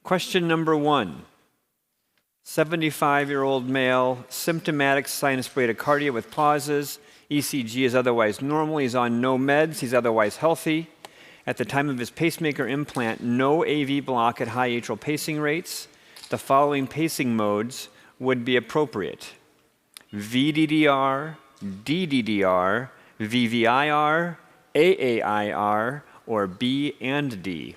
Question number 1. 75-year-old male, symptomatic sinus bradycardia with pauses. ECG is otherwise normal. He's on no meds. He's otherwise healthy. At the time of his pacemaker implant, no AV block at high atrial pacing rates. The following pacing modes would be appropriate: VDDR, DDDR, VVIR, AAIR, or B and D.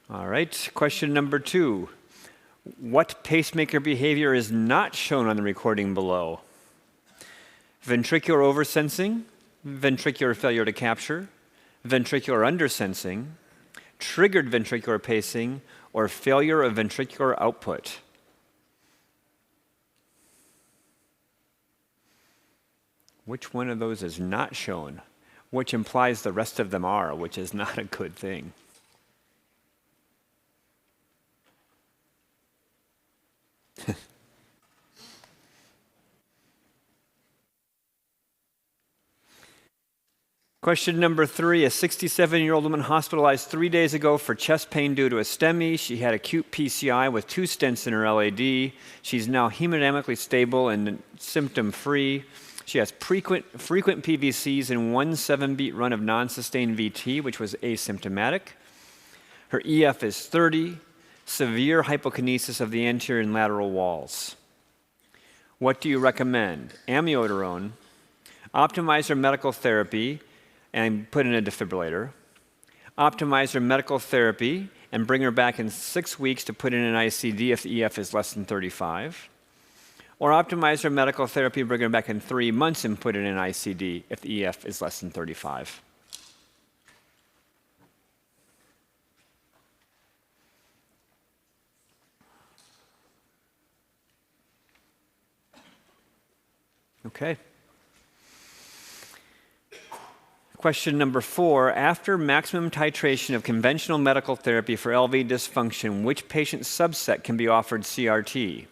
All right, question number 2. What pacemaker behavior is not shown on the recording below? Ventricular oversensing, ventricular failure to capture, ventricular undersensing, triggered ventricular pacing, or failure of ventricular output. Which one of those is not shown? Which implies the rest of them are, which is not a good thing. Question number 3, a 67-year-old woman hospitalized 3 days ago for chest pain due to a STEMI. She had acute PCI with 2 stents in her LAD. She's now hemodynamically stable and symptom-free. She has frequent PVCs and 1 7-beat run of non-sustained VT, which was asymptomatic. Her EF is 30, severe hypokinesis of the anterior and lateral walls. What do you recommend? Amiodarone, optimize her medical therapy, and put in a defibrillator. Optimize her medical therapy and bring her back in 6 weeks to put in an ICD if the EF is less than 35. Or optimize her medical therapy, bring her back in 3 months and put in an ICD if the EF is less than 35. Okay. Question number 4, after maximum titration of conventional medical therapy for LV dysfunction, which patient subset can be offered CRT?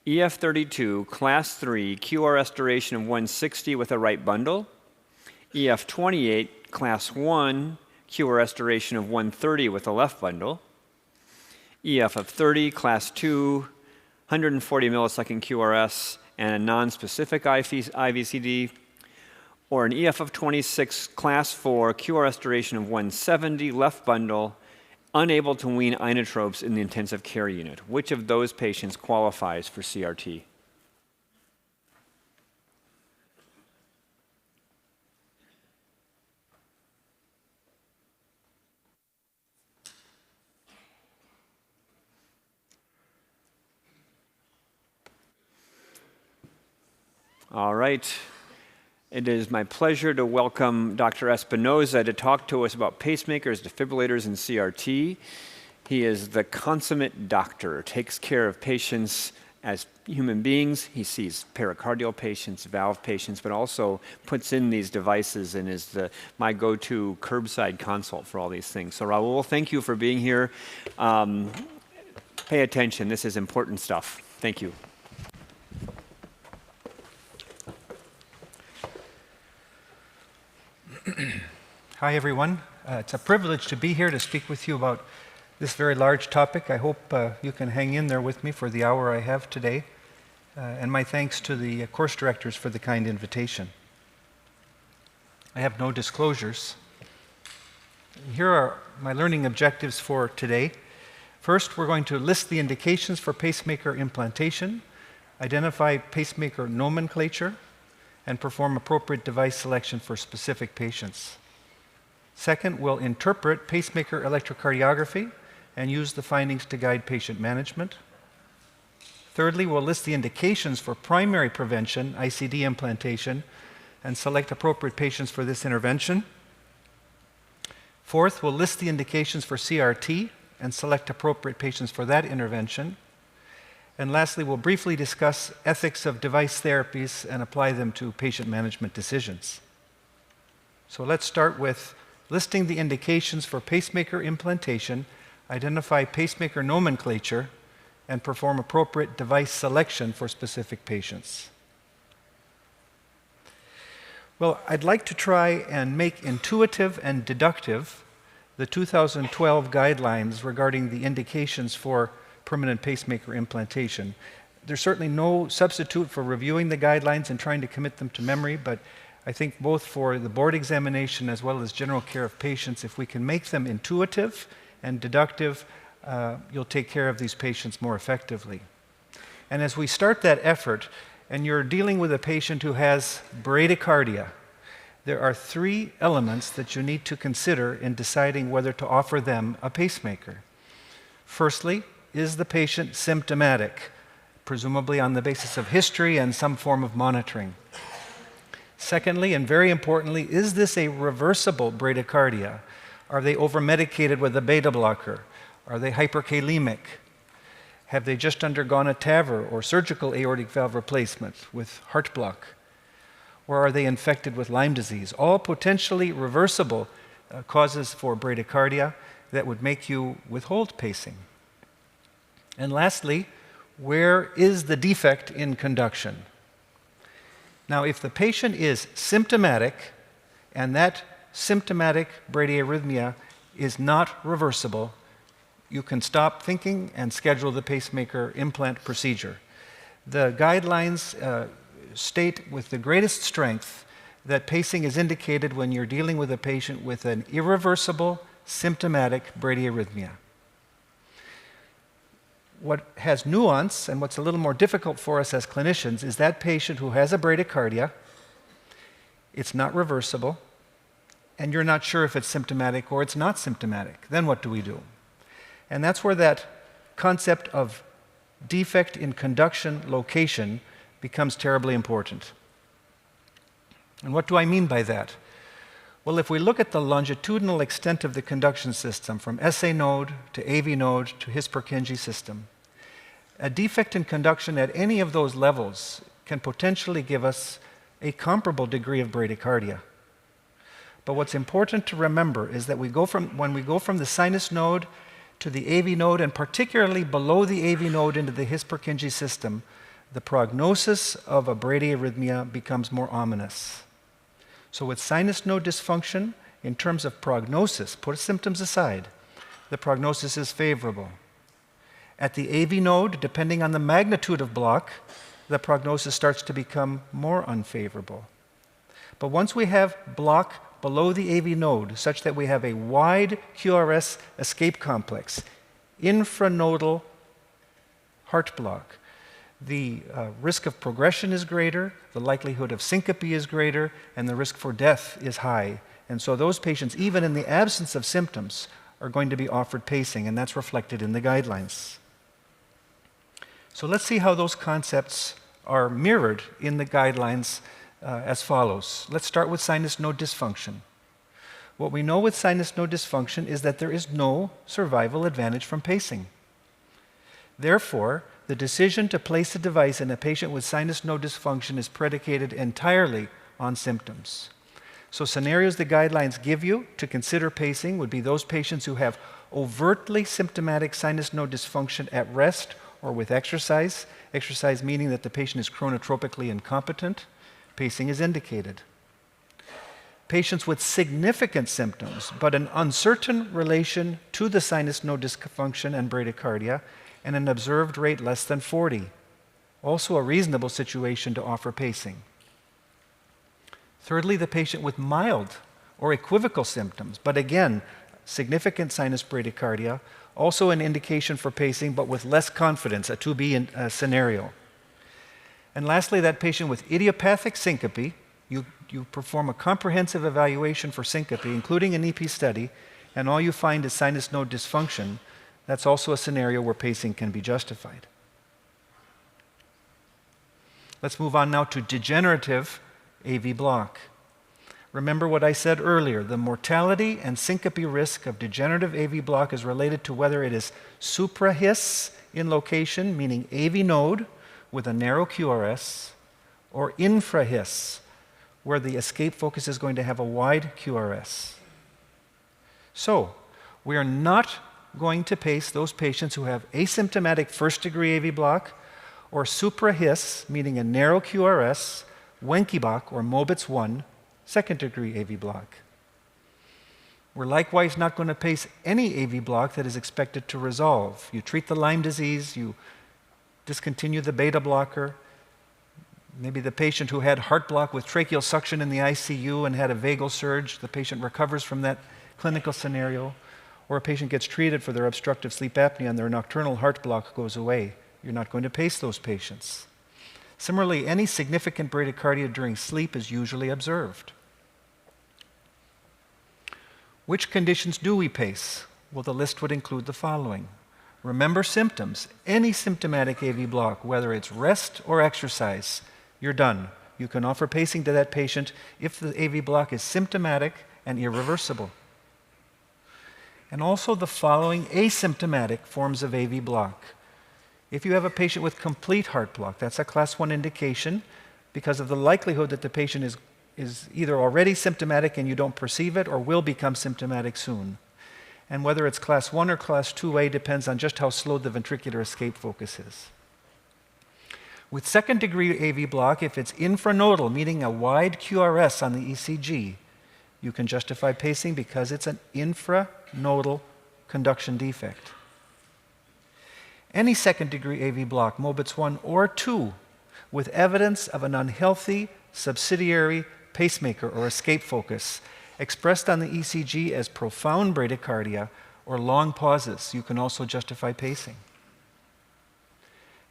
EF32, class 3, QRS duration of 160 with a right bundle. EF28, class 1, QRS duration of 130 with a left bundle. EF of 30, class 2, 140 millisecond QRS and a non-specific IVCD. Or an EF of 26, class 4, QRS duration of 170, left bundle, unable to wean inotropes in the intensive care unit. Which of those patients qualifies for CRT? All right. It is my pleasure to welcome Dr. Espinoza to talk to us about pacemakers, defibrillators, and CRT. He is the consummate doctor, takes care of patients as human beings. He sees pericardial patients, valve patients, but also puts in these devices and is my go-to curbside consult for all these things. So Raul, thank you for being here. Pay attention, this is important stuff. Thank you. Hi, everyone. It's a privilege to be here to speak with you about this very large topic. I hope you can hang in there with me for the hour I have today. And my thanks to the course directors for the kind invitation. I have no disclosures. Here are my learning objectives for today. First, we're going to list the indications for pacemaker implantation, identify pacemaker nomenclature, and perform appropriate device selection for specific patients. Second, we'll interpret pacemaker electrocardiography and use the findings to guide patient management. Thirdly, we'll list the indications for primary prevention, ICD implantation, and select appropriate patients for this intervention. Fourth, we'll list the indications for CRT and select appropriate patients for that intervention. And lastly, we'll briefly discuss ethics of device therapies and apply them to patient management decisions. So let's start with listing the indications for pacemaker implantation, identify pacemaker nomenclature, and perform appropriate device selection for specific patients. Well, I'd like to try and make intuitive and deductive the 2012 guidelines regarding the indications for permanent pacemaker implantation. There's certainly no substitute for reviewing the guidelines and trying to commit them to memory, but I think both for the board examination as well as general care of patients, if we can make them intuitive and deductive, you'll take care of these patients more effectively. And as we start that effort, and you're dealing with a patient who has bradycardia, there are 3 elements that you need to consider in deciding whether to offer them a pacemaker. Firstly, is the patient symptomatic, presumably on the basis of history and some form of monitoring? Secondly, and very importantly, is this a reversible bradycardia? Are they over-medicated with a beta blocker? Are they hyperkalemic? Have they just undergone a TAVR or surgical aortic valve replacement with heart block? Or are they infected with Lyme disease? All potentially reversible causes for bradycardia that would make you withhold pacing. And lastly, where is the defect in conduction? Now, if the patient is symptomatic and that symptomatic bradyarrhythmia is not reversible, you can stop thinking and schedule the pacemaker implant procedure. The guidelines state with the greatest strength that pacing is indicated when you're dealing with a patient with an irreversible symptomatic bradyarrhythmia. What has nuance and what's a little more difficult for us as clinicians is that patient who has a bradycardia, it's not reversible, and you're not sure if it's symptomatic or it's not symptomatic. Then what do we do? And that's where that concept of defect in conduction location becomes terribly important. And what do I mean by that? Well, if we look at the longitudinal extent of the conduction system from SA node to AV node to his Purkinje system, a defect in conduction at any of those levels can potentially give us a comparable degree of bradycardia. But what's important to remember is that when we go from the sinus node to the AV node, and particularly below the AV node into the his Purkinje system, the prognosis of a bradyarrhythmia becomes more ominous. So with sinus node dysfunction, in terms of prognosis, put symptoms aside, the prognosis is favorable. At the AV node, depending on the magnitude of block, the prognosis starts to become more unfavorable. But once we have block below the AV node, such that we have a wide QRS escape complex, infranodal heart block, the risk of progression is greater, the likelihood of syncope is greater, and the risk for death is high. And so those patients, even in the absence of symptoms, are going to be offered pacing, and that's reflected in the guidelines. So let's see how those concepts are mirrored in the guidelines as follows. Let's start with sinus node dysfunction. What we know with sinus node dysfunction is that there is no survival advantage from pacing. Therefore, the decision to place a device in a patient with sinus node dysfunction is predicated entirely on symptoms. So scenarios the guidelines give you to consider pacing would be those patients who have overtly symptomatic sinus node dysfunction at rest or with exercise, exercise meaning that the patient is chronotropically incompetent, pacing is indicated. Patients with significant symptoms, but an uncertain relation to the sinus node dysfunction and bradycardia, and an observed rate less than 40. Also a reasonable situation to offer pacing. Thirdly, the patient with mild or equivocal symptoms, but again, significant sinus bradycardia, also an indication for pacing, but with less confidence, a 2B scenario. And lastly, that patient with idiopathic syncope, you perform a comprehensive evaluation for syncope, including an EP study, and all you find is sinus node dysfunction. That's also a scenario where pacing can be justified. Let's move on now to degenerative AV block. Remember what I said earlier, the mortality and syncope risk of degenerative AV block is related to whether it is suprahis in location, meaning AV node with a narrow QRS, or infrahis, where the escape focus is going to have a wide QRS. So, we are not going to pace those patients who have asymptomatic first-degree AV block or supra-His, meaning a narrow QRS, Wenckebach or Mobitz 1, second-degree AV block. We're likewise not going to pace any AV block that is expected to resolve. You treat the Lyme disease, you discontinue the beta blocker. Maybe the patient who had heart block with tracheal suction in the ICU and had a vagal surge, the patient recovers from that clinical scenario. Or a patient gets treated for their obstructive sleep apnea and their nocturnal heart block goes away. You're not going to pace those patients. Similarly, any significant bradycardia during sleep is usually observed. Which conditions do we pace? Well, the list would include the following. Remember symptoms. Any symptomatic AV block, whether it's rest or exercise, you're done. You can offer pacing to that patient if the AV block is symptomatic and irreversible. And also the following asymptomatic forms of AV block. If you have a patient with complete heart block, that's a class 1 indication because of the likelihood that the patient is either already symptomatic and you don't perceive it or will become symptomatic soon. And whether it's class 1 or class 2A depends on just how slow the ventricular escape focus is. With second-degree AV block, if it's infranodal, meaning a wide QRS on the ECG, you can justify pacing because it's an infranodal conduction defect. Any second-degree AV block, Mobitz 1 or 2, with evidence of an unhealthy subsidiary pacemaker or escape focus, expressed on the ECG as profound bradycardia or long pauses, you can also justify pacing.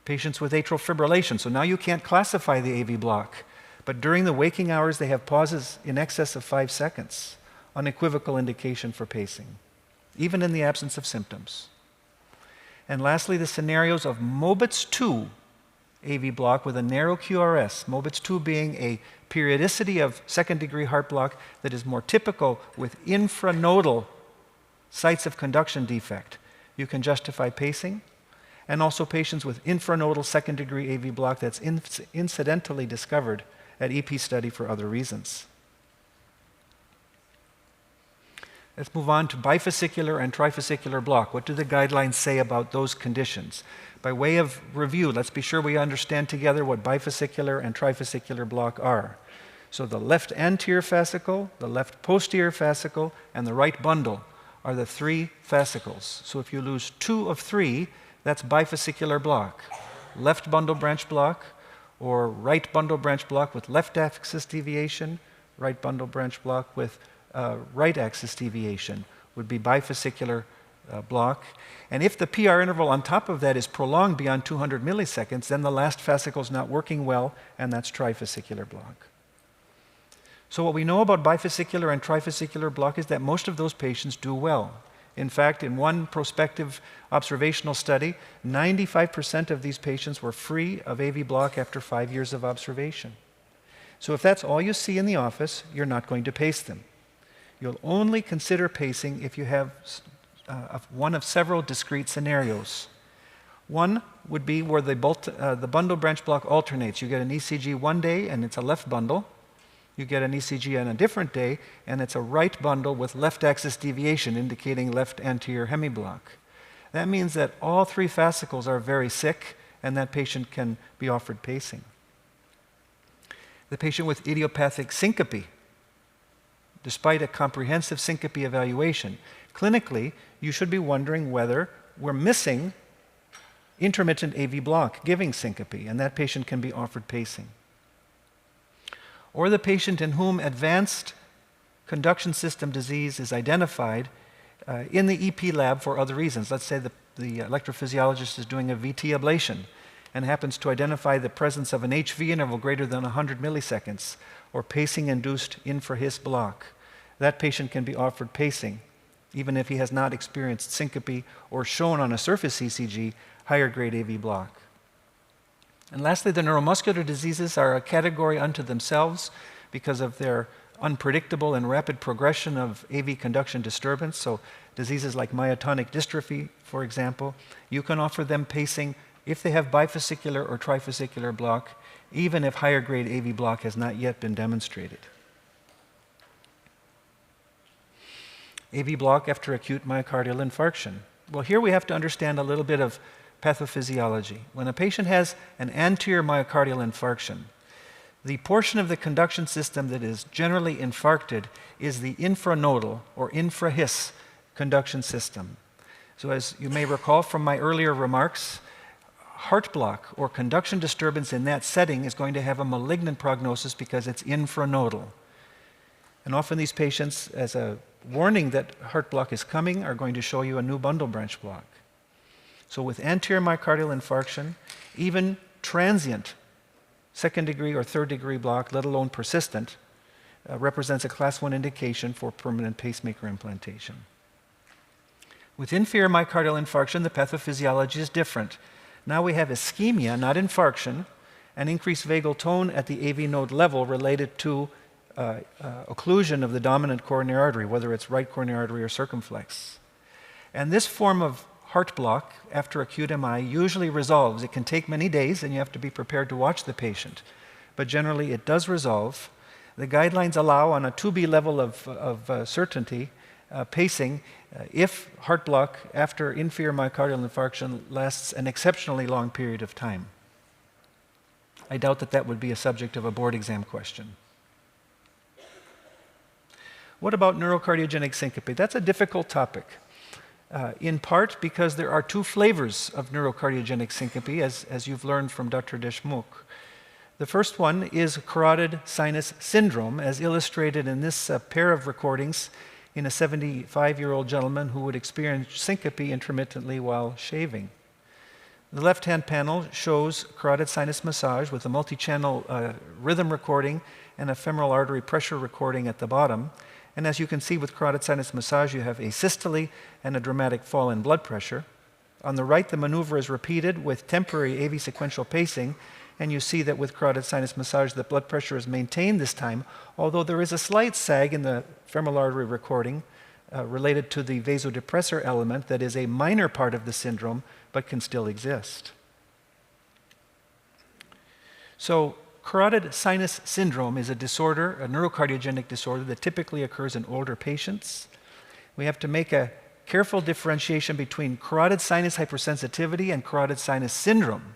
Patients with atrial fibrillation, so now you can't classify the AV block, but during the waking hours they have pauses in excess of 5 seconds, unequivocal indication for pacing, even in the absence of symptoms. And lastly, the scenarios of Mobitz 2 AV block with a narrow QRS, Mobitz 2 being a periodicity of second-degree heart block that is more typical with infranodal sites of conduction defect. You can justify pacing, and also patients with infranodal second-degree AV block that's incidentally discovered at EP study for other reasons. Let's move on to bifascicular and trifascicular block. What do the guidelines say about those conditions? By way of review, let's be sure we understand together what bifascicular and trifascicular block are. So the left anterior fascicle, the left posterior fascicle, and the right bundle are the 3 fascicles. So if you lose 2 of 3, that's bifascicular block. Left bundle branch block or right bundle branch block with left axis deviation, right bundle branch block with right axis deviation would be bifascicular block. And if the PR interval on top of that is prolonged beyond 200 milliseconds, then the last fascicle is not working well, and that's trifascicular block. So what we know about bifascicular and trifascicular block is that most of those patients do well. In fact, in one prospective observational study, 95% of these patients were free of AV block after 5 years of observation. So if that's all you see in the office, you're not going to pace them. You'll only consider pacing if you have one of several discrete scenarios. One would be where the bundle branch block alternates. You get an ECG one day and it's a left bundle. You get an ECG on a different day and it's a right bundle with left axis deviation indicating left anterior hemiblock. That means that all 3 fascicles are very sick and that patient can be offered pacing. The patient with idiopathic syncope, despite a comprehensive syncope evaluation, clinically, you should be wondering whether we're missing intermittent AV block giving syncope, and that patient can be offered pacing. Or the patient in whom advanced conduction system disease is identified in the EP lab for other reasons. Let's say the electrophysiologist is doing a VT ablation and happens to identify the presence of an HV interval greater than 100 milliseconds or pacing-induced infra-His block. That patient can be offered pacing, even if he has not experienced syncope or shown on a surface ECG higher grade AV block. And lastly, the neuromuscular diseases are a category unto themselves because of their unpredictable and rapid progression of AV conduction disturbance. So diseases like myotonic dystrophy, for example, you can offer them pacing if they have bifascicular or trifascicular block, even if higher grade AV block has not yet been demonstrated. AV block after acute myocardial infarction. Well, here we have to understand a little bit of pathophysiology. When a patient has an anterior myocardial infarction, the portion of the conduction system that is generally infarcted is the infranodal or infrahis conduction system. So as you may recall from my earlier remarks, heart block or conduction disturbance in that setting is going to have a malignant prognosis because it's infranodal. And often these patients, as a warning that heart block is coming, are going to show you a new bundle branch block. So with anterior myocardial infarction, even transient second degree or third degree block, let alone persistent, represents a class 1 indication for permanent pacemaker implantation. With inferior myocardial infarction, the pathophysiology is different. Now we have ischemia, not infarction, and increased vagal tone at the AV node level related to occlusion of the dominant coronary artery, whether it's right coronary artery or circumflex. And this form of heart block after acute MI usually resolves. It can take many days, and you have to be prepared to watch the patient. But generally, it does resolve. The guidelines allow, on a 2B level of certainty, pacing if heart block after inferior myocardial infarction lasts an exceptionally long period of time. I doubt that that would be a subject of a board exam question. What about neurocardiogenic syncope? That's a difficult topic. In part because there are two flavors of neurocardiogenic syncope, as you've learned from Dr. Deschmuck. The first one is carotid sinus syndrome, as illustrated in this pair of recordings in a 75-year-old gentleman who would experience syncope intermittently while shaving. The left-hand panel shows carotid sinus massage with a multi-channel rhythm recording and a femoral artery pressure recording at the bottom. And as you can see with carotid sinus massage, you have asystole and a dramatic fall in blood pressure. On the right, the maneuver is repeated with temporary AV sequential pacing, and you see that with carotid sinus massage, the blood pressure is maintained this time, although there is a slight sag in the femoral artery recording related to the vasodepressor element that is a minor part of the syndrome, but can still exist. So, carotid sinus syndrome is a disorder, a neurocardiogenic disorder that typically occurs in older patients. We have to make a careful differentiation between carotid sinus hypersensitivity and carotid sinus syndrome.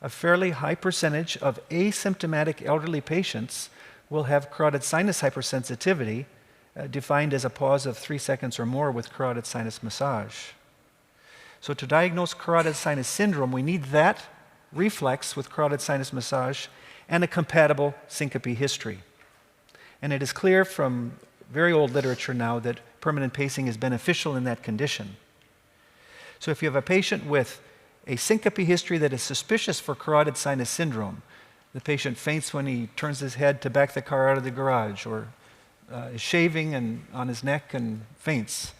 A fairly high percentage of asymptomatic elderly patients will have carotid sinus hypersensitivity, defined as a pause of 3 seconds or more with carotid sinus massage. So to diagnose carotid sinus syndrome, we need that reflex with carotid sinus massage and a compatible syncope history. And it is clear from very old literature now that permanent pacing is beneficial in that condition. So if you have a patient with a syncope history that is suspicious for carotid sinus syndrome, the patient faints when he turns his head to back the car out of the garage, or is shaving and on his neck and faints,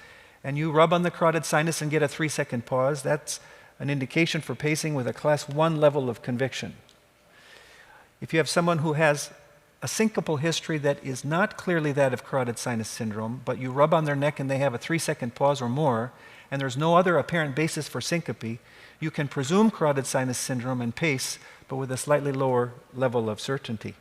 and you rub on the carotid sinus and get a 3-second pause, that's an indication for pacing with a class 1 level of conviction. If you have someone who has a syncopal history that is not clearly that of carotid sinus syndrome, but you rub on their neck and they have a 3-second pause or more, and there's no other apparent basis for syncope, you can presume carotid sinus syndrome and pace, but with a slightly lower level of certainty.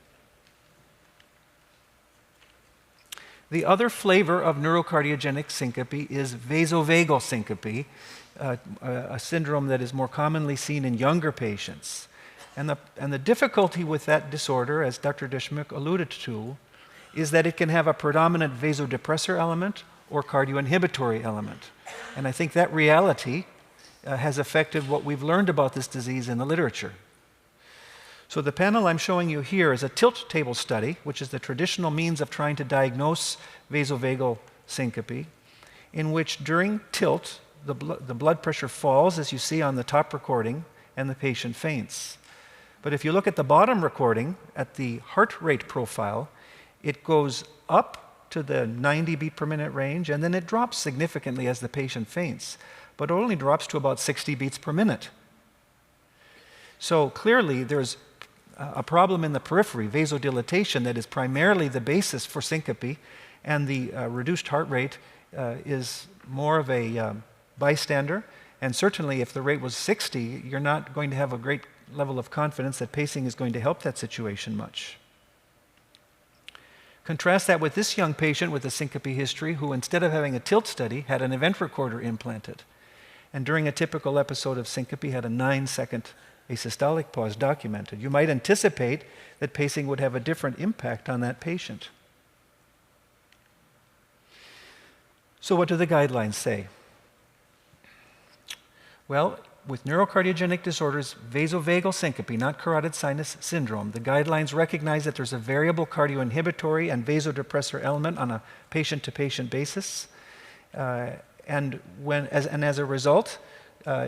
The other flavor of neurocardiogenic syncope is vasovagal syncope, a syndrome that is more commonly seen in younger patients. And the difficulty with that disorder, as Dr. Deschmuck alluded to, is that it can have a predominant vasodepressor element or cardioinhibitory element. And I think that reality has affected what we've learned about this disease in the literature. So the panel I'm showing you here is a tilt table study, which is the traditional means of trying to diagnose vasovagal syncope, in which during tilt, the blood pressure falls, as you see on the top recording, and the patient faints. But if you look at the bottom recording, at the heart rate profile, it goes up to the 90 beat per minute range, and then it drops significantly as the patient faints, but it only drops to about 60 beats per minute. So clearly there's a problem in the periphery, vasodilatation, that is primarily the basis for syncope, and the reduced heart rate is more of a bystander. And certainly if the rate was 60, you're not going to have a great level of confidence that pacing is going to help that situation much. Contrast that with this young patient with a syncope history who, instead of having a tilt study, had an event recorder implanted. and during a typical episode of syncope had a 9-second asystolic pause documented. You might anticipate that pacing would have a different impact on that patient. So what do the guidelines say? Well, with neurocardiogenic disorders, vasovagal syncope, not carotid sinus syndrome, the guidelines recognize that there's a variable cardioinhibitory and vasodepressor element on a patient-to-patient basis. And as a result,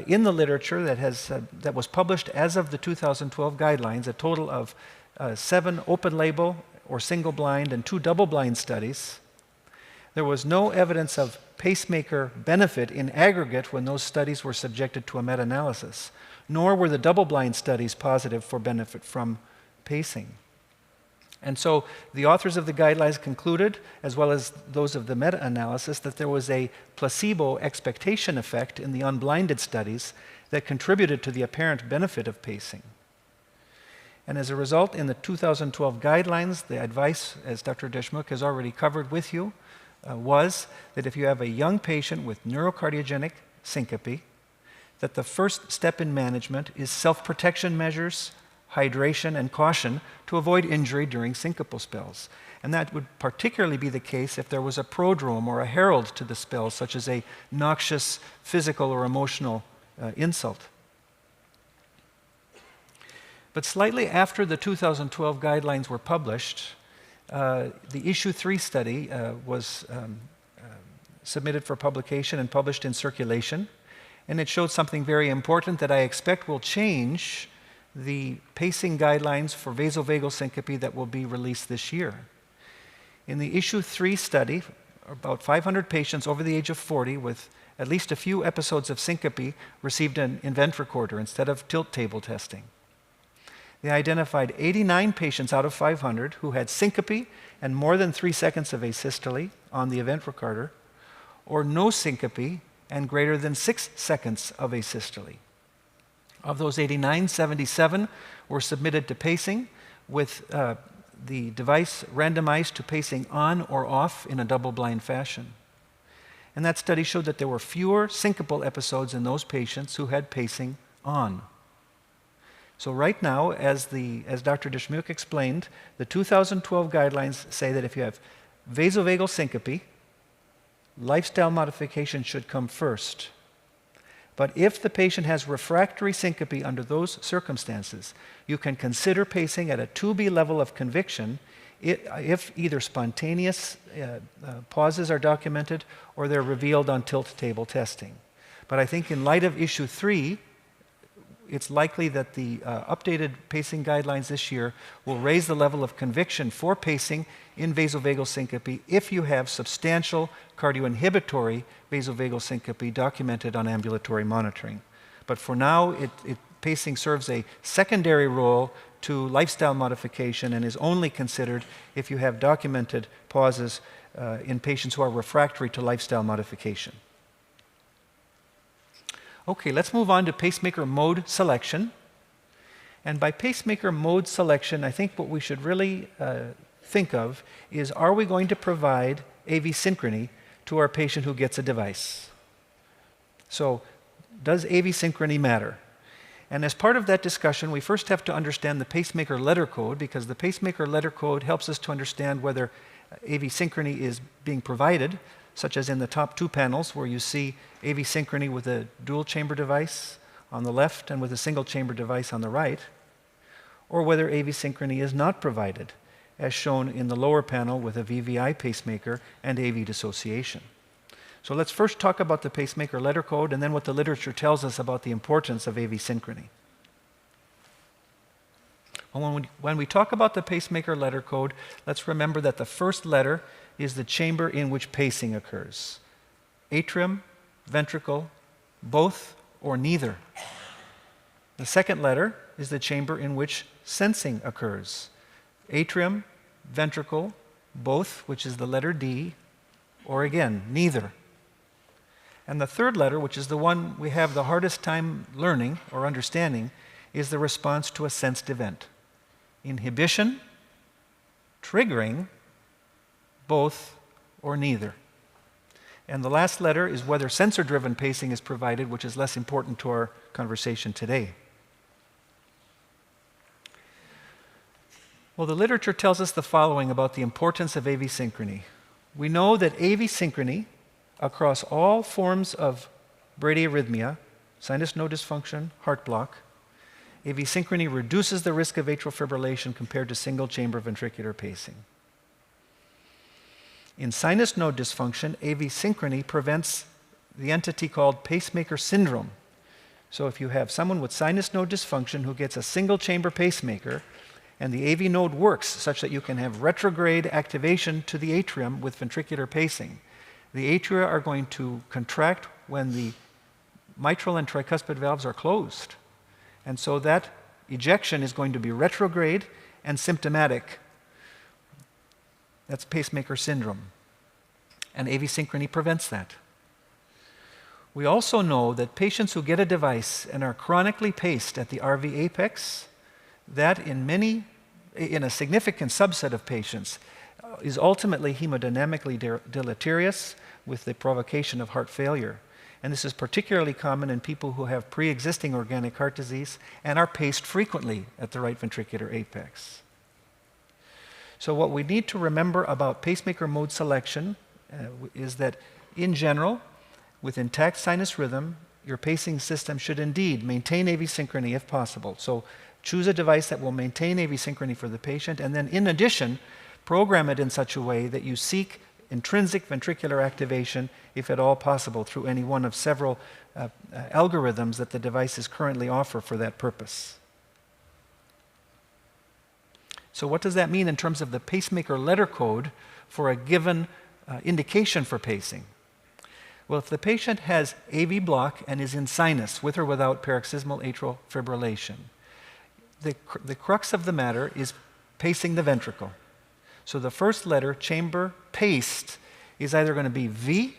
in the literature that was published as of the 2012 guidelines, a total of 7 open-label or single-blind and 2 double-blind studies, there was no evidence of pacemaker benefit in aggregate when those studies were subjected to a meta-analysis, nor were the double-blind studies positive for benefit from pacing. And so the authors of the guidelines concluded, as well as those of the meta-analysis, that there was a placebo expectation effect in the unblinded studies that contributed to the apparent benefit of pacing. And as a result, in the 2012 guidelines, the advice, as Dr. Deshmukh has already covered with you, was that if you have a young patient with neurocardiogenic syncope, that the first step in management is self-protection measures, hydration, and caution to avoid injury during syncopal spells. And that would particularly be the case if there was a prodrome or a herald to the spells, such as a noxious physical or emotional insult. But slightly after the 2012 guidelines were published, the Issue 3 study was submitted for publication and published in Circulation, and it showed something very important that I expect will change the pacing guidelines for vasovagal syncope that will be released this year. In the Issue 3 study, about 500 patients over the age of 40 with at least a few episodes of syncope received an event recorder instead of tilt table testing. They identified 89 patients out of 500 who had syncope and more than 3 seconds of asystole on the event recorder, or no syncope and greater than 6 seconds of asystole. Of those 89, 77 were submitted to pacing with the device randomized to pacing on or off in a double-blind fashion. And that study showed that there were fewer syncopal episodes in those patients who had pacing on. So right now, as Dr. Deshmukh explained, the 2012 guidelines say that if you have vasovagal syncope, lifestyle modification should come first. But if the patient has refractory syncope under those circumstances, you can consider pacing at a 2B level of conviction if either spontaneous pauses are documented or they're revealed on tilt table testing. But I think in light of Issue 3, it's likely that the updated pacing guidelines this year will raise the level of conviction for pacing in vasovagal syncope if you have substantial cardioinhibitory vasovagal syncope documented on ambulatory monitoring. But for now, pacing serves a secondary role to lifestyle modification and is only considered if you have documented pauses in patients who are refractory to lifestyle modification. Okay, let's move on to pacemaker mode selection. And by pacemaker mode selection, I think what we should really think of is, are we going to provide AV synchrony to our patient who gets a device? So, does AV synchrony matter? And as part of that discussion, we first have to understand the pacemaker letter code, because the pacemaker letter code helps us to understand whether AV synchrony is being provided, such as in the top 2 panels where you see AV synchrony with a dual chamber device on the left and with a single chamber device on the right, or whether AV synchrony is not provided, as shown in the lower panel with a VVI pacemaker and AV dissociation. So let's first talk about the pacemaker letter code and then what the literature tells us about the importance of AV synchrony. When we talk about the pacemaker letter code, let's remember that the first letter is the chamber in which pacing occurs. Atrium, ventricle, both or neither. The second letter is the chamber in which sensing occurs. Atrium, ventricle, both, which is the letter D, or again, neither. And the third letter, which is the one we have the hardest time learning or understanding, is the response to a sensed event. Inhibition, triggering, both or neither. And the last letter is whether sensor-driven pacing is provided, which is less important to our conversation today. Well, the literature tells us the following about the importance of AV synchrony. We know that AV synchrony across all forms of bradyarrhythmia, sinus node dysfunction, heart block, AV synchrony reduces the risk of atrial fibrillation compared to single-chamber ventricular pacing. In sinus node dysfunction, AV synchrony prevents the entity called pacemaker syndrome. So if you have someone with sinus node dysfunction who gets a single-chamber pacemaker, and the AV node works such that you can have retrograde activation to the atrium with ventricular pacing, the atria are going to contract when the mitral and tricuspid valves are closed. And so that ejection is going to be retrograde and symptomatic. That's pacemaker syndrome. And AV synchrony prevents that. We also know that patients who get a device and are chronically paced at the RV apex, that in a significant subset of patients, is ultimately hemodynamically deleterious with the provocation of heart failure. And this is particularly common in people who have pre-existing organic heart disease and are paced frequently at the right ventricular apex. So what we need to remember about pacemaker mode selection is that, in general, with intact sinus rhythm, your pacing system should indeed maintain AV synchrony if possible. So choose a device that will maintain AV synchrony for the patient, and then in addition, program it in such a way that you seek intrinsic ventricular activation, if at all possible, through any one of several algorithms that the devices currently offer for that purpose. So what does that mean in terms of the pacemaker letter code for a given indication for pacing? Well, if the patient has AV block and is in sinus, with or without paroxysmal atrial fibrillation, the crux of the matter is pacing the ventricle. So the first letter, chamber paced, is either going to be V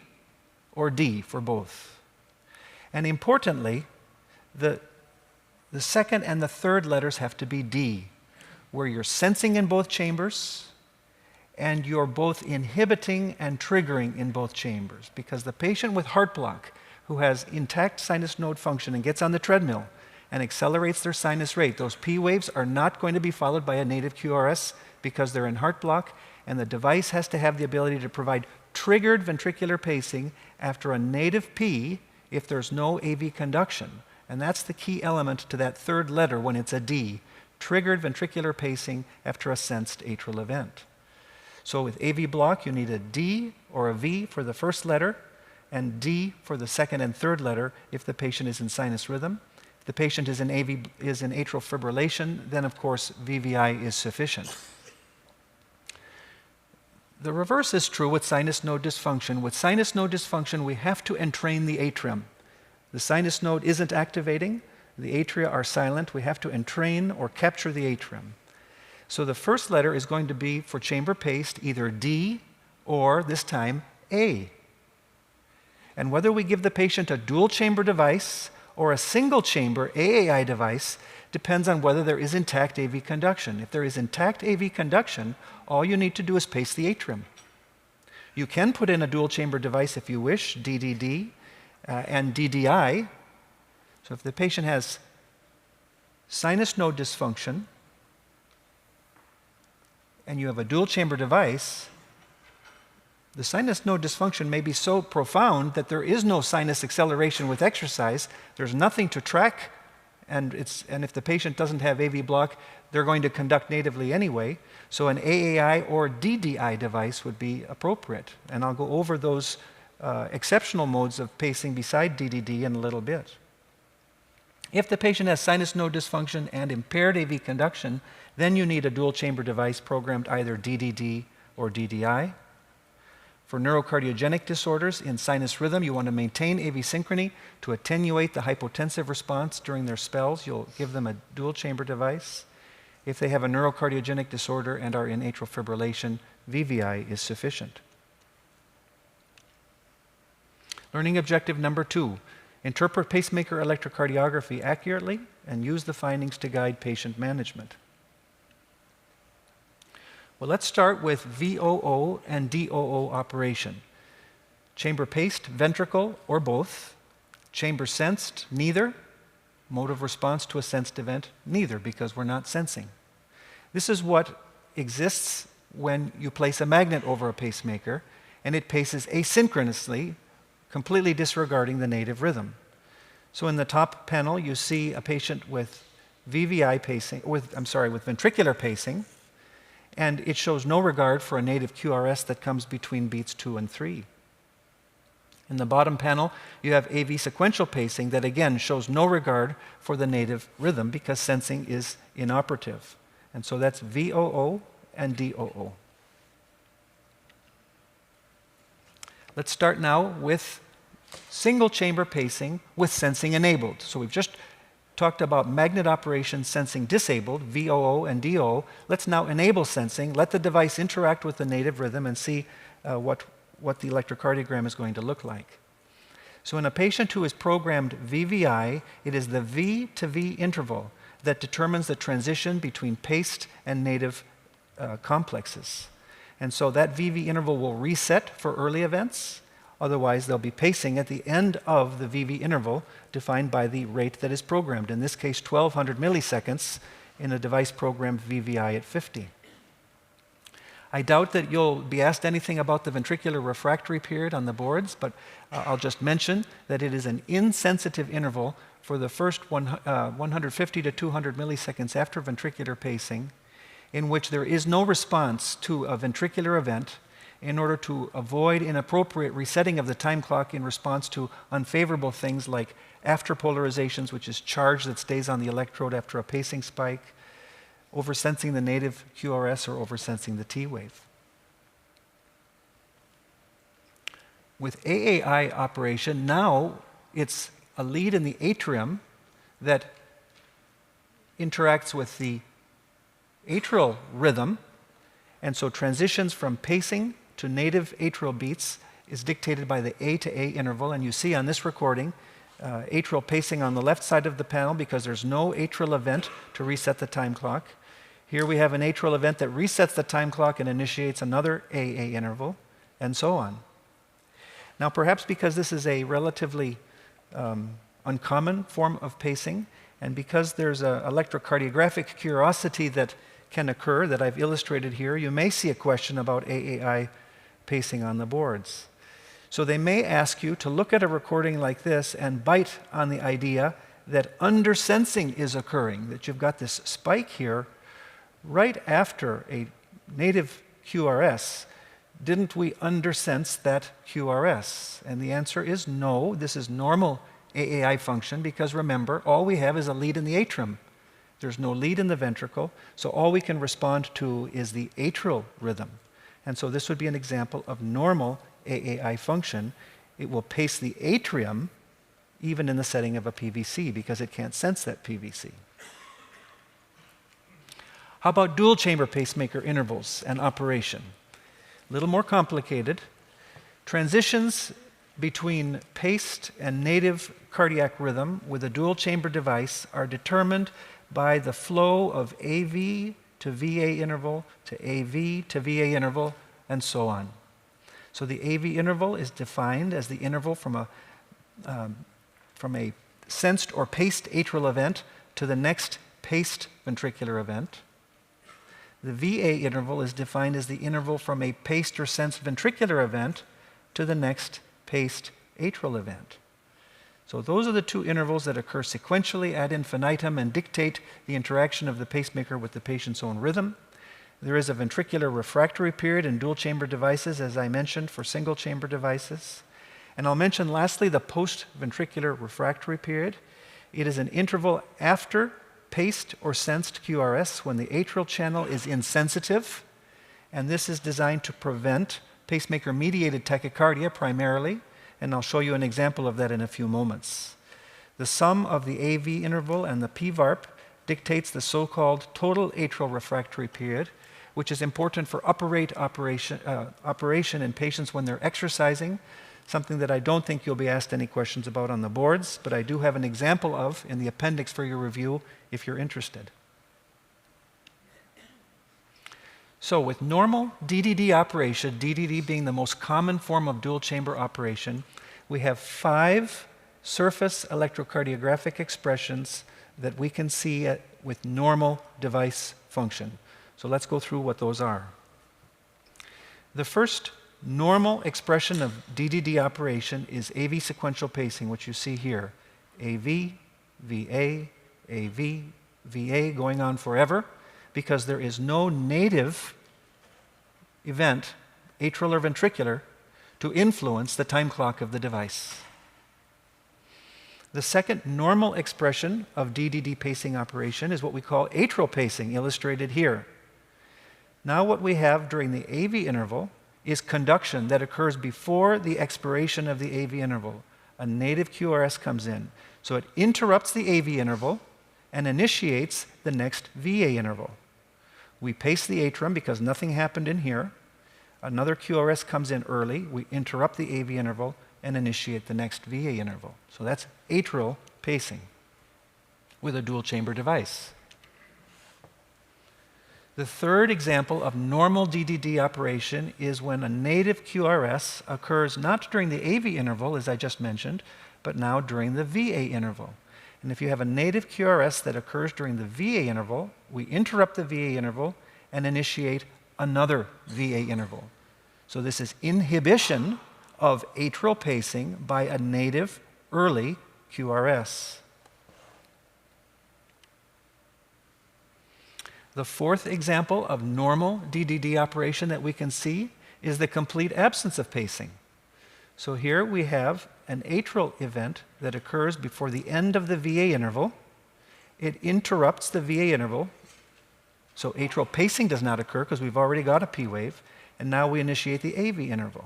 or D for both. And importantly, the second and the third letters have to be D, where you're sensing in both chambers and you're both inhibiting and triggering in both chambers. Because the patient with heart block who has intact sinus node function and gets on the treadmill and accelerates their sinus rate, those P waves are not going to be followed by a native QRS because they're in heart block, and the device has to have the ability to provide triggered ventricular pacing after a native P if there's no AV conduction. And that's the key element to that third letter when it's a D, triggered ventricular pacing after a sensed atrial event. So with AV block, you need a D or a V for the first letter, and D for the second and third letter if the patient is in sinus rhythm. If the patient is in atrial fibrillation, then of course VVI is sufficient. The reverse is true with sinus node dysfunction. With sinus node dysfunction, we have to entrain the atrium. The sinus node isn't activating, the atria are silent, we have to entrain or capture the atrium. So the first letter is going to be, for chamber paced, either D or, this time, A. And whether we give the patient a dual chamber device or a single chamber AAI device depends on whether there is intact AV conduction. If there is intact AV conduction, all you need to do is pace the atrium. You can put in a dual chamber device if you wish, DDD and DDI. So if the patient has sinus node dysfunction and you have a dual chamber device, the sinus node dysfunction may be so profound that there is no sinus acceleration with exercise. There's nothing to track, and if the patient doesn't have AV block, they're going to conduct natively anyway. So an AAI or DDI device would be appropriate. And I'll go over those exceptional modes of pacing beside DDD in a little bit. If the patient has sinus node dysfunction and impaired AV conduction, then you need a dual chamber device programmed either DDD or DDI. For neurocardiogenic disorders in sinus rhythm, you want to maintain AV synchrony to attenuate the hypotensive response during their spells. You'll give them a dual chamber device. If they have a neurocardiogenic disorder and are in atrial fibrillation, VVI is sufficient. Learning objective number 2, interpret pacemaker electrocardiography accurately and use the findings to guide patient management. Well, let's start with VOO and DOO operation. chamber paced, ventricle, or both, chamber sensed, neither, mode of response to a sensed event, neither, because we're not sensing. This is what exists when you place a magnet over a pacemaker, and it paces asynchronously, completely disregarding the native rhythm. So in the top panel, you see a patient with VVI pacing, with ventricular pacing, and it shows no regard for a native QRS that comes between beats 2 and 3. In the bottom panel, you have AV sequential pacing that again shows no regard for the native rhythm because sensing is inoperative. And so that's VOO and DOO. Let's start now with single chamber pacing with sensing enabled. So we've just talked about magnet operation sensing disabled, VOO and DOO. Let's now enable sensing, let the device interact with the native rhythm and see what the electrocardiogram is going to look like. So in a patient who is programmed VVI, it is the V to V interval that determines the transition between paced and native complexes. And so that VV interval will reset for early events. Otherwise, they'll be pacing at the end of the VV interval defined by the rate that is programmed. In this case, 1200 milliseconds in a device programmed VVI at 50. I doubt that you'll be asked anything about the ventricular refractory period on the boards, but I'll just mention that it is an insensitive interval for the first 150 to 200 milliseconds after ventricular pacing, in which there is no response to a ventricular event in order to avoid inappropriate resetting of the time clock in response to unfavorable things like after polarizations, which is charge that stays on the electrode after a pacing spike, oversensing the native QRS, or oversensing the T wave. With AAI operation, now it's a lead in the atrium that interacts with the atrial rhythm, and so transitions from pacing to native atrial beats is dictated by the A to A interval, and you see on this recording atrial pacing on the left side of the panel because there's no atrial event to reset the time clock. Here we have an atrial event that resets the time clock and initiates another AA interval, and so on. Now, perhaps because this is a relatively uncommon form of pacing, and because there's an electrocardiographic curiosity that can occur that I've illustrated here, you may see a question about AAI pacing on the boards. So they may ask you to look at a recording like this and bite on the idea that undersensing is occurring, that you've got this spike here right after a native QRS. Didn't we undersense that QRS? And the answer is no. This is normal AAI function because remember, all we have is a lead in the atrium. There's no lead in the ventricle, so all we can respond to is the atrial rhythm. And so this would be an example of normal AAI function. It will pace the atrium even in the setting of a PVC because it can't sense that PVC. How about dual chamber pacemaker intervals and operation? A little more complicated. Transitions between paced and native cardiac rhythm with a dual chamber device are determined by the flow of AV to VA interval to AV to VA interval, and so on. So the AV interval is defined as the interval from a sensed or paced atrial event to the next paced ventricular event. The VA interval is defined as the interval from a paced or sensed ventricular event to the next paced atrial event. So those are the two intervals that occur sequentially ad infinitum and dictate the interaction of the pacemaker with the patient's own rhythm. There is a ventricular refractory period in dual chamber devices, as I mentioned, for single chamber devices. And I'll mention lastly the post-ventricular refractory period. It is an interval after paced or sensed QRS when the atrial channel is insensitive, and this is designed to prevent pacemaker-mediated tachycardia primarily, and I'll show you an example of that in a few moments. The sum of the AV interval and the PVARP dictates the so-called total atrial refractory period, which is important for upper rate operation in patients when they're exercising, something that I don't think you'll be asked any questions about on the boards, but I do have an example of in the appendix for your review if you're interested. So with normal DDD operation, DDD being the most common form of dual chamber operation, we have 5 surface electrocardiographic expressions that we can see with normal device function. So let's go through what those are. The first normal expression of DDD operation is AV sequential pacing, which you see here. AV, VA, AV, VA going on forever, because there is no native event, atrial or ventricular, to influence the time clock of the device. The second normal expression of DDD pacing operation is what we call atrial pacing, illustrated here. Now what we have during the AV interval is conduction that occurs before the expiration of the AV interval. A native QRS comes in. So it interrupts the AV interval and initiates the next VA interval. We pace the atrium because nothing happened in here. Another QRS comes in early. We interrupt the AV interval and initiate the next VA interval. So that's atrial pacing with a dual chamber device. The third example of normal DDD operation is when a native QRS occurs not during the AV interval, as I just mentioned, but now during the VA interval. And if you have a native QRS that occurs during the VA interval, we interrupt the VA interval and initiate another VA interval. So this is inhibition of atrial pacing by a native early QRS. The fourth example of normal DDD operation that we can see is the complete absence of pacing. So here we have an atrial event that occurs before the end of the VA interval. It interrupts the VA interval. So atrial pacing does not occur because we've already got a P wave, and now we initiate the AV interval.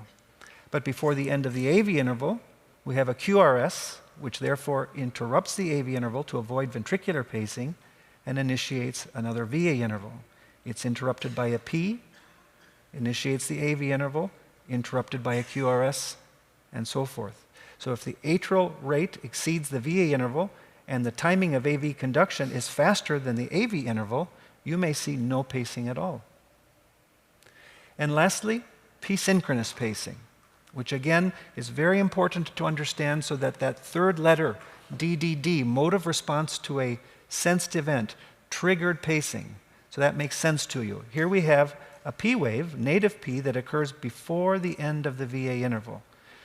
But before the end of the AV interval, we have a QRS, which therefore interrupts the AV interval to avoid ventricular pacing and initiates another VA interval. It's interrupted by a P, initiates the AV interval, interrupted by a QRS, and so forth. So if the atrial rate exceeds the VA interval and the timing of AV conduction is faster than the AV interval, you may see no pacing at all. And lastly, P-synchronous pacing, which again is very important to understand so that that third letter, DDD, mode of response to a sensed event, triggered pacing. So that makes sense to you. Here we have a P wave, native P, that occurs before the end of the VA interval.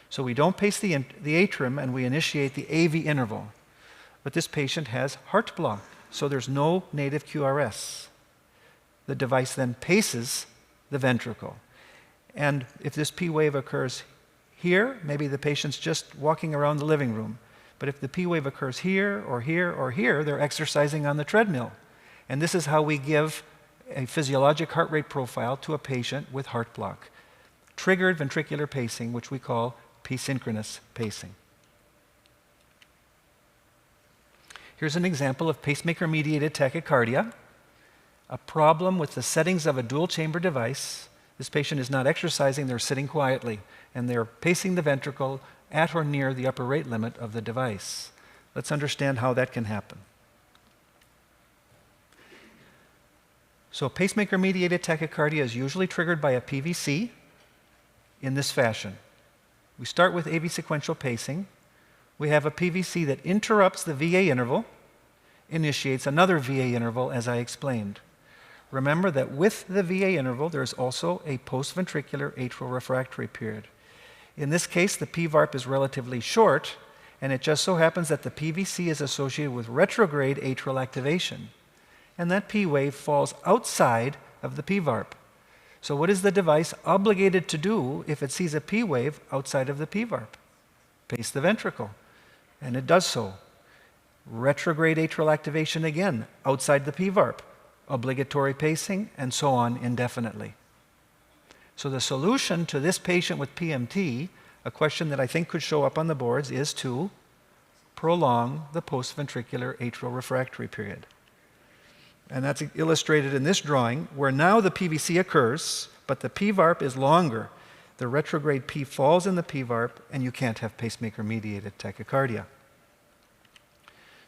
So we don't pace the atrium and we initiate the AV interval. But this patient has heart block, so there's no native QRS. The device then paces the ventricle. And if this P wave occurs here, maybe the patient's just walking around the living room. But if the P wave occurs here or here or here, they're exercising on the treadmill. And this is how we give a physiologic heart rate profile to a patient with heart block. Triggered ventricular pacing, which we call P-synchronous pacing. Here's an example of pacemaker-mediated tachycardia, a problem with the settings of a dual-chamber device. This patient is not exercising, they're sitting quietly, and they're pacing the ventricle at or near the upper rate limit of the device. Let's understand how that can happen. So pacemaker-mediated tachycardia is usually triggered by a PVC in this fashion. We start with AV sequential pacing. We have a PVC that interrupts the VA interval, initiates another VA interval, as I explained. Remember that with the VA interval, there's also a post-ventricular atrial refractory period. In this case, the PVARP is relatively short, and it just so happens that the PVC is associated with retrograde atrial activation. And that P wave falls outside of the PVARP. So what is the device obligated to do if it sees a P wave outside of the PVARP? Pace the ventricle. And it does so. Retrograde atrial activation again, outside the PVARP. Obligatory pacing, and so on indefinitely. So the solution to this patient with PMT, a question that I think could show up on the boards, is to prolong the post-ventricular atrial refractory period. And that's illustrated in this drawing, where now the PVC occurs, but the PVARP is longer. The retrograde P falls in the PVARP, and you can't have pacemaker-mediated tachycardia.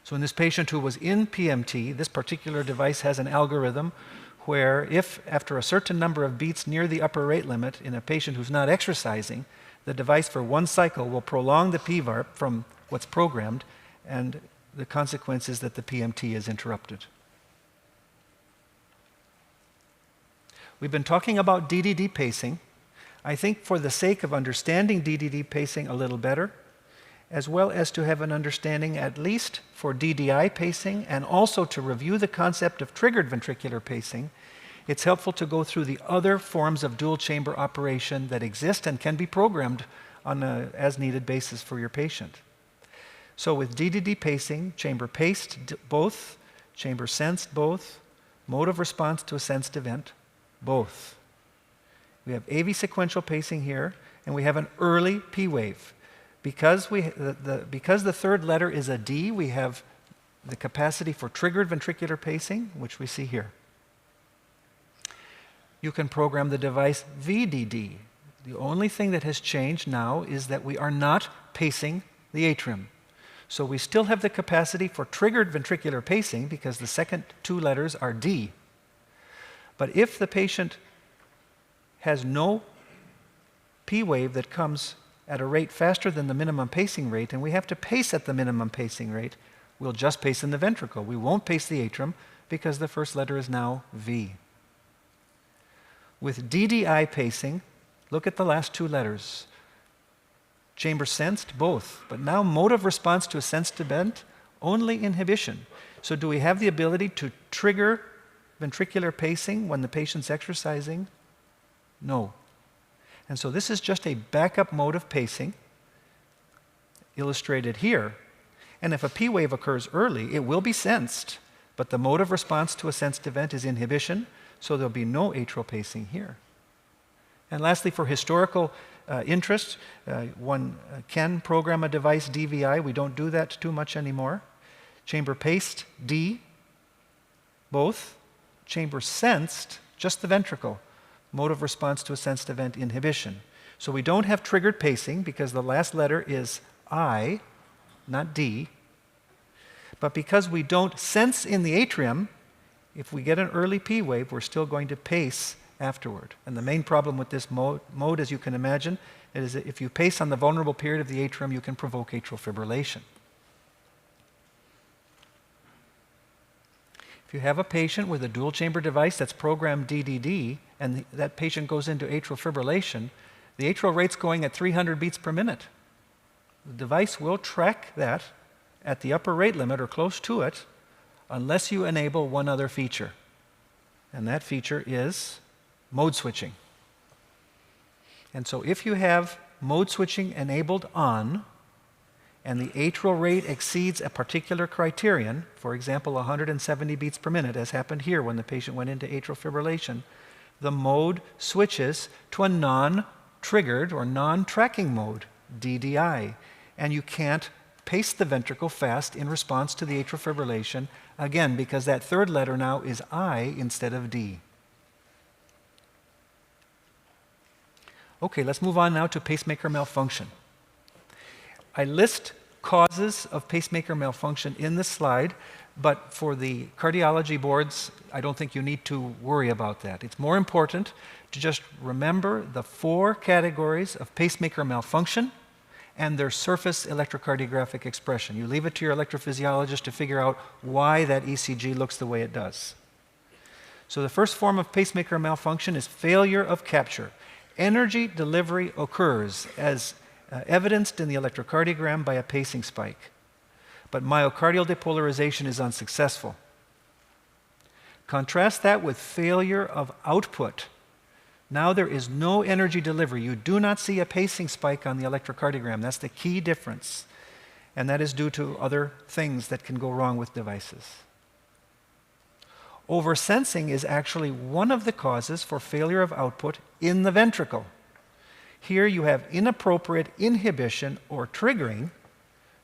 So in this patient who was in PMT, this particular device has an algorithm where if after a certain number of beats near the upper rate limit in a patient who's not exercising, the device for one cycle will prolong the PVARP from what's programmed, and the consequence is that the PMT is interrupted. We've been talking about DDD pacing. I think for the sake of understanding DDD pacing a little better, as well as to have an understanding at least for DDI pacing and also to review the concept of triggered ventricular pacing, it's helpful to go through the other forms of dual chamber operation that exist and can be programmed on an as-needed basis for your patient. So with DDD pacing, chamber paced both, chamber sensed both, mode of response to a sensed event both. We have AV sequential pacing here, and we have an early P wave. Because the third letter is a D, we have the capacity for triggered ventricular pacing, which we see here. You can program the device VDD. The only thing that has changed now is that we are not pacing the atrium. So we still have the capacity for triggered ventricular pacing because the second two letters are D. But if the patient has no P wave that comes at a rate faster than the minimum pacing rate, and we have to pace at the minimum pacing rate, we'll just pace in the ventricle. We won't pace the atrium because the first letter is now V. With DDI pacing, look at the last two letters. Chamber sensed, both, but now mode of response to a sensed event, only inhibition. So do we have the ability to trigger ventricular pacing when the patient's exercising? No. And so this is just a backup mode of pacing, illustrated here. And if a P wave occurs early, it will be sensed, but the mode of response to a sensed event is inhibition, so there'll be no atrial pacing here. And lastly, for historical interest, one can program a device DVI. We don't do that too much anymore. Chamber paced, D, both. Chamber sensed, just the ventricle. Mode of response to a sensed event, inhibition. So we don't have triggered pacing because the last letter is I, not D. But because we don't sense in the atrium, if we get an early P wave, we're still going to pace afterward. And the main problem with this mode, as you can imagine, is that if you pace on the vulnerable period of the atrium, you can provoke atrial fibrillation. If you have a patient with a dual chamber device that's programmed DDD, and that patient goes into atrial fibrillation, the atrial rate's going at 300 beats per minute. The device will track that at the upper rate limit or close to it unless you enable one other feature. And that feature is mode switching. And so if you have mode switching enabled on, and the atrial rate exceeds a particular criterion, for example, 170 beats per minute, as happened here when the patient went into atrial fibrillation, the mode switches to a non-triggered or non-tracking mode, DDI. And you can't pace the ventricle fast in response to the atrial fibrillation, again, because that third letter now is I instead of D. Okay, let's move on now to pacemaker malfunction. I list causes of pacemaker malfunction in this slide, but for the cardiology boards, I don't think you need to worry about that. It's more important to just remember the 4 categories of pacemaker malfunction and their surface electrocardiographic expression. You leave it to your electrophysiologist to figure out why that ECG looks the way it does. So the first form of pacemaker malfunction is failure of capture. Energy delivery occurs as evidenced in the electrocardiogram by a pacing spike. But myocardial depolarization is unsuccessful. Contrast that with failure of output. Now there is no energy delivery. You do not see a pacing spike on the electrocardiogram. That's the key difference. And that is due to other things that can go wrong with devices. Oversensing is actually one of the causes for failure of output in the ventricle. Here you have inappropriate inhibition or triggering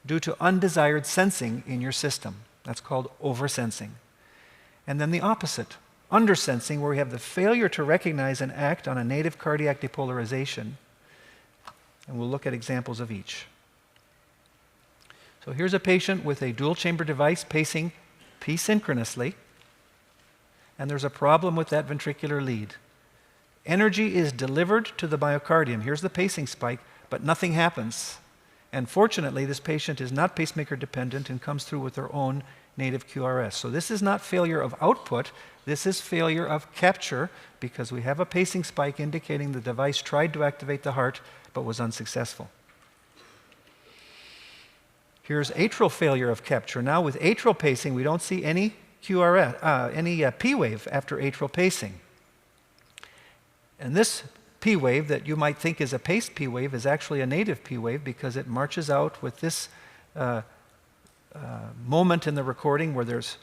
due to undesired sensing in your system. That's called oversensing. And then the opposite, undersensing, where we have the failure to recognize and act on a native cardiac depolarization. And we'll look at examples of each. So here's a patient with a dual chamber device pacing P-synchronously. and there's a problem with that ventricular lead. Energy is delivered to the myocardium. Here's the pacing spike, but nothing happens. And fortunately, this patient is not pacemaker dependent and comes through with their own native QRS. So this is not failure of output, this is failure of capture, because we have a pacing spike indicating the device tried to activate the heart but was unsuccessful. Here's atrial failure of capture. Now with atrial pacing, we don't see any P wave after atrial pacing. And this P wave that you might think is a paced P wave is actually a native P wave because it marches out with this moment in the recording where there's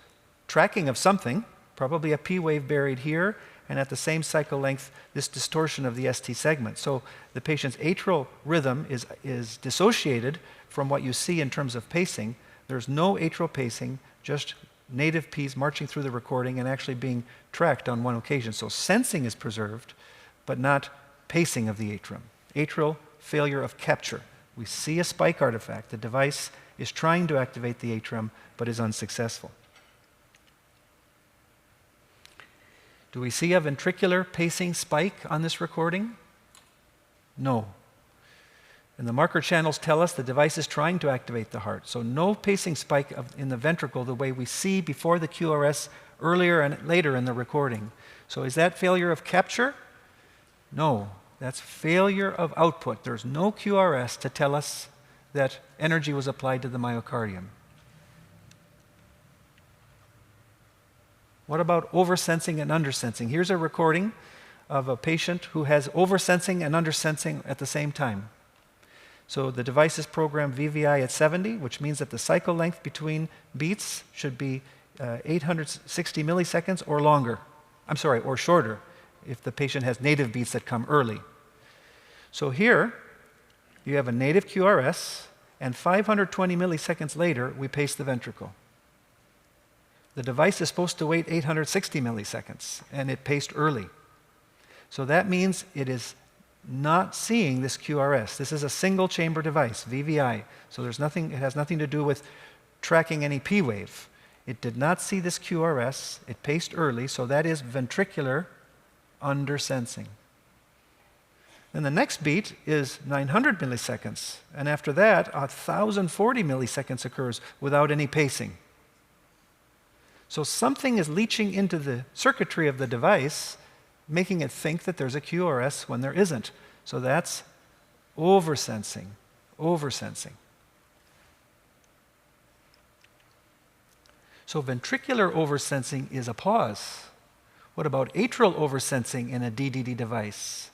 tracking of something, probably a P wave buried here, and at the same cycle length, this distortion of the ST segment. So the patient's atrial rhythm is dissociated from what you see in terms of pacing. There's no atrial pacing, just native Ps marching through the recording and actually being tracked on one occasion. So sensing is preserved, but not pacing of the atrium. Atrial failure of capture. We see a spike artifact. The device is trying to activate the atrium, but is unsuccessful. Do we see a ventricular pacing spike on this recording? No. And the marker channels tell us the device is trying to activate the heart. So no pacing spike in the ventricle the way we see before the QRS earlier and later in the recording. So is that failure of capture? No, that's failure of output. There's no QRS to tell us that energy was applied to the myocardium. What about oversensing and undersensing? Here's a recording of a patient who has oversensing and undersensing at the same time. So the device is programmed VVI at 70, which means that the cycle length between beats should be 860 milliseconds or longer. I'm sorry, or shorter, if the patient has native beats that come early. So here, you have a native QRS, and 520 milliseconds later, we pace the ventricle. The device is supposed to wait 860 milliseconds, and it paced early. So that means it is not seeing this QRS. This is a single chamber device, VVI. So it has nothing to do with tracking any P wave. It did not see this QRS. It paced early, so that is ventricular undersensing. Then the next beat is 900 milliseconds, and after that, 1,040 milliseconds occurs without any pacing. So something is leaching into the circuitry of the device, making it think that there's a QRS when there isn't. So that's oversensing, oversensing. So ventricular oversensing is a pause. What about atrial oversensing in a DDD device?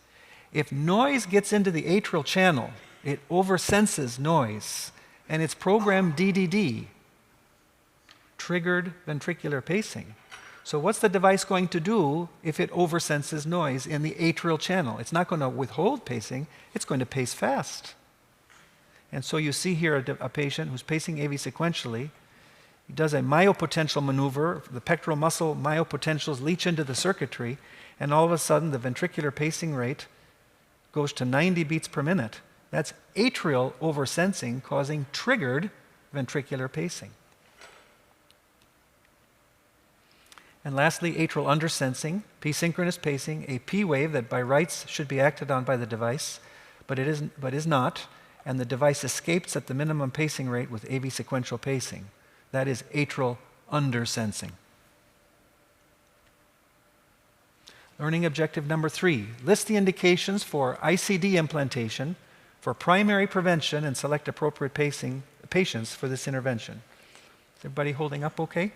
If noise gets into the atrial channel, it oversenses noise, and it's programmed DDD, triggered ventricular pacing. So what's the device going to do if it oversenses noise in the atrial channel? It's not going to withhold pacing, it's going to pace fast. And so you see here a patient who's pacing AV sequentially. He does a myopotential maneuver. The pectoral muscle myopotentials leach into the circuitry, and all of a sudden the ventricular pacing rate goes to 90 beats per minute. That's atrial oversensing causing triggered ventricular pacing. And lastly, atrial undersensing, P-synchronous pacing, a P wave that by rights should be acted on by the device, but is not, and the device escapes at the minimum pacing rate with AV sequential pacing. That is atrial undersensing. Learning objective number 3, list the indications for ICD implantation for primary prevention and select appropriate patients for this intervention. Is everybody holding up okay?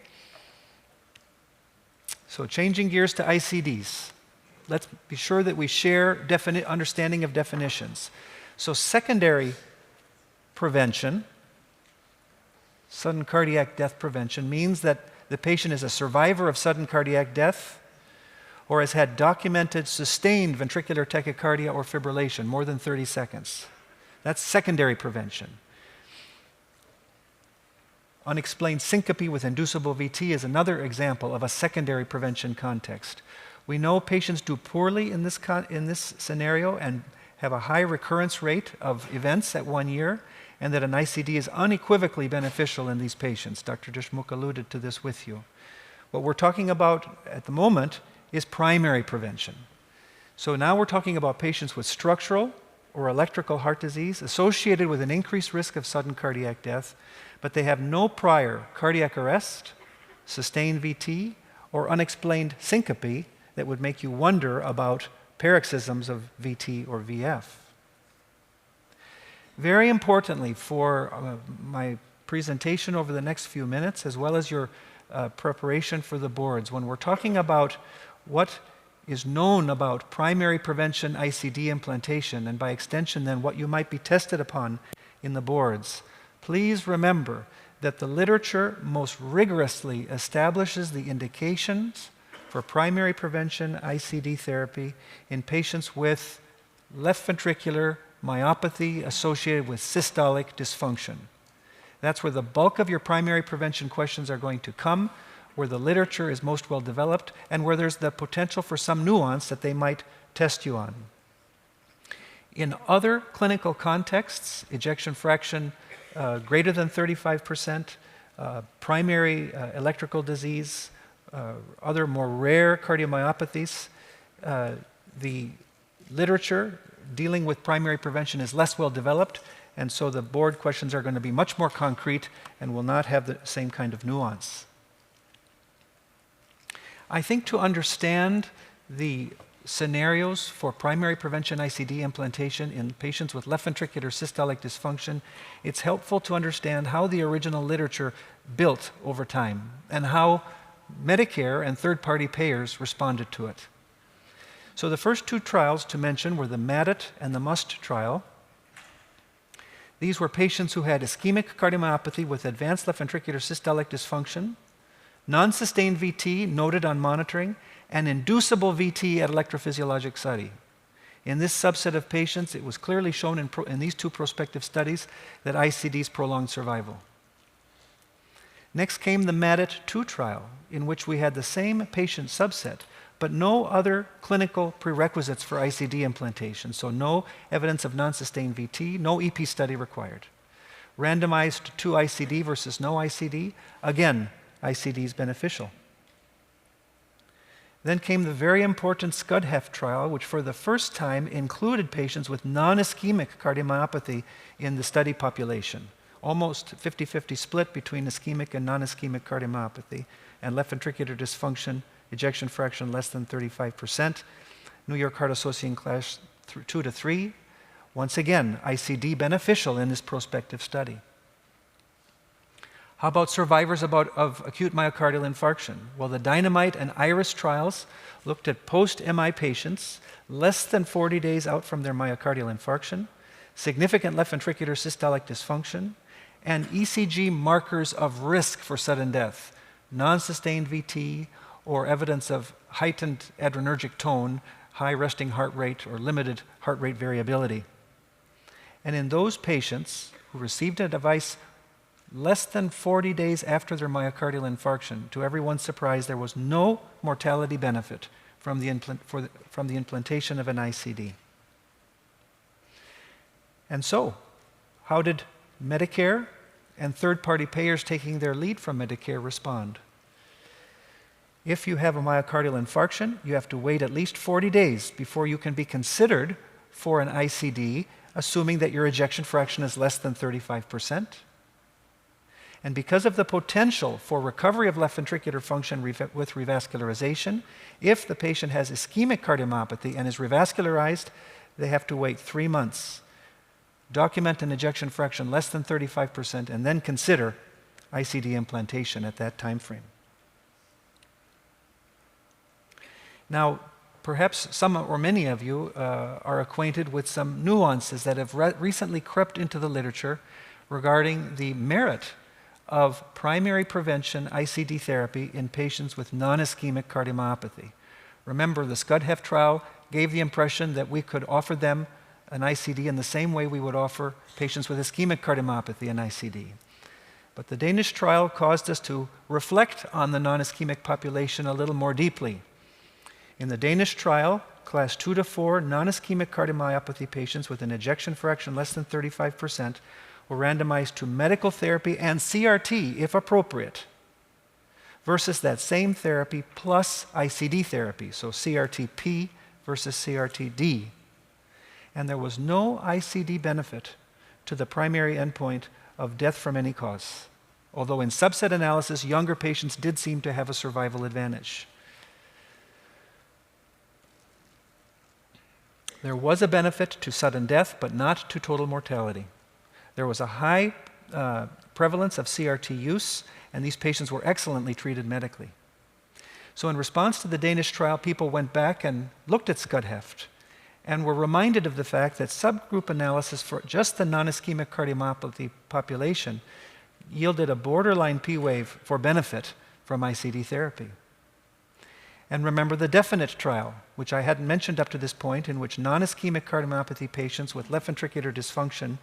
So changing gears to ICDs. Let's be sure that we share understanding of definitions. So secondary prevention, sudden cardiac death prevention, means that the patient is a survivor of sudden cardiac death or has had documented sustained ventricular tachycardia or fibrillation, more than 30 seconds. That's secondary prevention. Unexplained syncope with inducible VT is another example of a secondary prevention context. We know patients do poorly in this scenario and have a high recurrence rate of events at 1 year, and that an ICD is unequivocally beneficial in these patients. Dr. Deshmukh alluded to this with you. What we're talking about at the moment is primary prevention. So now we're talking about patients with structural or electrical heart disease associated with an increased risk of sudden cardiac death, but they have no prior cardiac arrest, sustained VT, or unexplained syncope that would make you wonder about paroxysms of VT or VF. Very importantly for my presentation over the next few minutes, as well as your preparation for the boards, when we're talking about what is known about primary prevention ICD implantation, and by extension then what you might be tested upon in the boards, please remember that the literature most rigorously establishes the indications for primary prevention ICD therapy in patients with left ventricular myopathy associated with systolic dysfunction. That's where the bulk of your primary prevention questions are going to come, where the literature is most well developed, and where there's the potential for some nuance that they might test you on. In other clinical contexts, ejection fraction greater than 35%, primary electrical disease, other more rare cardiomyopathies, the literature dealing with primary prevention is less well developed, and so the board questions are going to be much more concrete and will not have the same kind of nuance. I think to understand the scenarios for primary prevention ICD implantation in patients with left ventricular systolic dysfunction, it's helpful to understand how the original literature built over time and how Medicare and third-party payers responded to it. So the first two trials to mention were the MADIT and the MUST trial. These were patients who had ischemic cardiomyopathy with advanced left ventricular systolic dysfunction, non-sustained VT noted on monitoring, and inducible VT at electrophysiologic study. In this subset of patients, it was clearly shown in these two prospective studies that ICDs prolonged survival. Next came the MADIT-2 trial, in which we had the same patient subset, but no other clinical prerequisites for ICD implantation, so no evidence of non-sustained VT, no EP study required. Randomized to ICD versus no ICD, again, ICDs beneficial. Then came the very important SCUD-HEF trial, which for the first time included patients with non-ischemic cardiomyopathy in the study population. Almost 50-50 split between ischemic and non-ischemic cardiomyopathy, and left ventricular dysfunction, ejection fraction less than 35%, New York Heart Association class 2 to 3. Once again, ICD beneficial in this prospective study. How about survivors of acute myocardial infarction? Well, the DYNAMITE and IRIS trials looked at post-MI patients less than 40 days out from their myocardial infarction, significant left ventricular systolic dysfunction, and ECG markers of risk for sudden death, non-sustained VT, or evidence of heightened adrenergic tone, high resting heart rate, or limited heart rate variability. And in those patients who received a device less than 40 days after their myocardial infarction, to everyone's surprise, there was no mortality benefit from the implantation of an ICD. And so, how did Medicare and third-party payers taking their lead from Medicare respond? If you have a myocardial infarction, you have to wait at least 40 days before you can be considered for an ICD, assuming that your ejection fraction is less than 35%. And because of the potential for recovery of left ventricular function with revascularization, if the patient has ischemic cardiomyopathy and is revascularized, they have to wait 3 months, document an ejection fraction less than 35%, and then consider ICD implantation at that time frame. Now, perhaps some or many of you are acquainted with some nuances that have recently crept into the literature regarding the merit of primary prevention ICD therapy in patients with non-ischemic cardiomyopathy. Remember, the SCUD-HEF trial gave the impression that we could offer them an ICD in the same way we would offer patients with ischemic cardiomyopathy an ICD. But the Danish trial caused us to reflect on the non-ischemic population a little more deeply. In the Danish trial, class 2 to 4 non-ischemic cardiomyopathy patients with an ejection fraction less than 35% were randomized to medical therapy and CRT if appropriate, versus that same therapy plus ICD therapy, so CRT-P versus CRT-D. And there was no ICD benefit to the primary endpoint of death from any cause, although in subset analysis, younger patients did seem to have a survival advantage. There was a benefit to sudden death, but not to total mortality. There was a high prevalence of CRT use, and these patients were excellently treated medically. So in response to the Danish trial, people went back and looked at SCUD heft and were reminded of the fact that subgroup analysis for just the non-ischemic cardiomyopathy population yielded a borderline P-wave for benefit from ICD therapy. And remember the definite trial, which I hadn't mentioned up to this point, in which non-ischemic cardiomyopathy patients with left ventricular dysfunction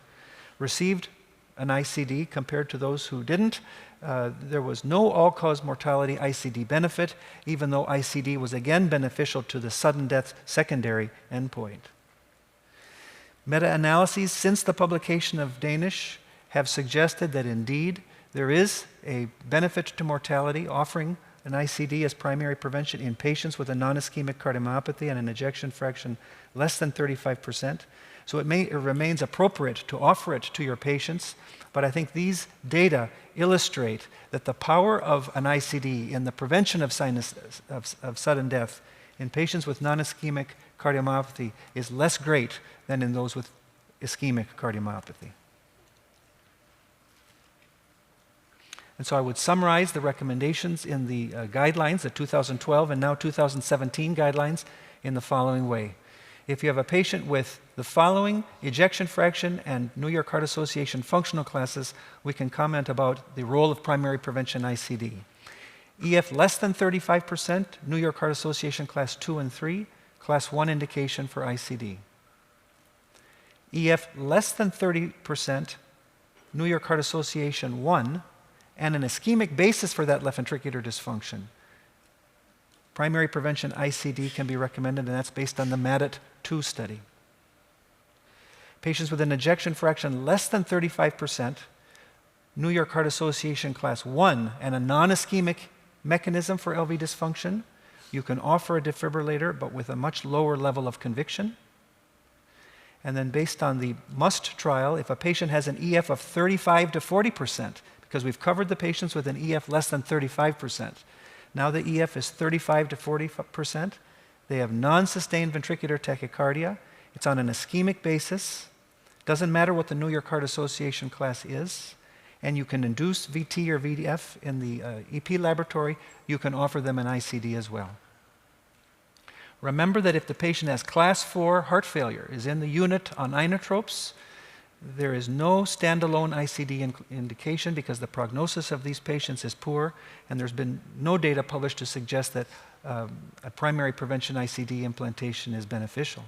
received an ICD compared to those who didn't. There was no all-cause mortality ICD benefit, even though ICD was again beneficial to the sudden death secondary endpoint. Meta-analyses since the publication of Danish have suggested that indeed there is a benefit to mortality offering an ICD as primary prevention in patients with a non-ischemic cardiomyopathy and an ejection fraction less than 35%. So it remains appropriate to offer it to your patients, but I think these data illustrate that the power of an ICD in the prevention of sudden death in patients with non-ischemic cardiomyopathy is less great than in those with ischemic cardiomyopathy. And so I would summarize the recommendations in the guidelines, the 2012 and now 2017 guidelines, in the following way. If you have a patient with the following ejection fraction and New York Heart Association functional classes, we can comment about the role of primary prevention ICD. EF less than 35%, New York Heart Association class 2 and 3, class 1 indication for ICD. EF less than 30%, New York Heart Association 1, and an ischemic basis for that left ventricular dysfunction. Primary prevention ICD can be recommended, and that's based on the MADIT-2 study. Patients with an ejection fraction less than 35%, New York Heart Association class 1, and a non-ischemic mechanism for LV dysfunction, you can offer a defibrillator, but with a much lower level of conviction. And then based on the MUST trial, if a patient has an EF of 35 to 40%, because we've covered the patients with an EF less than 35%. Now the EF is 35 to 40%. They have non-sustained ventricular tachycardia. It's on an ischemic basis. Doesn't matter what the New York Heart Association class is. And you can induce VT or VDF in the EP laboratory. You can offer them an ICD as well. Remember that if the patient has class 4 heart failure, is in the unit on inotropes, there is no standalone ICD indication because the prognosis of these patients is poor, and there's been no data published to suggest that a primary prevention ICD implantation is beneficial.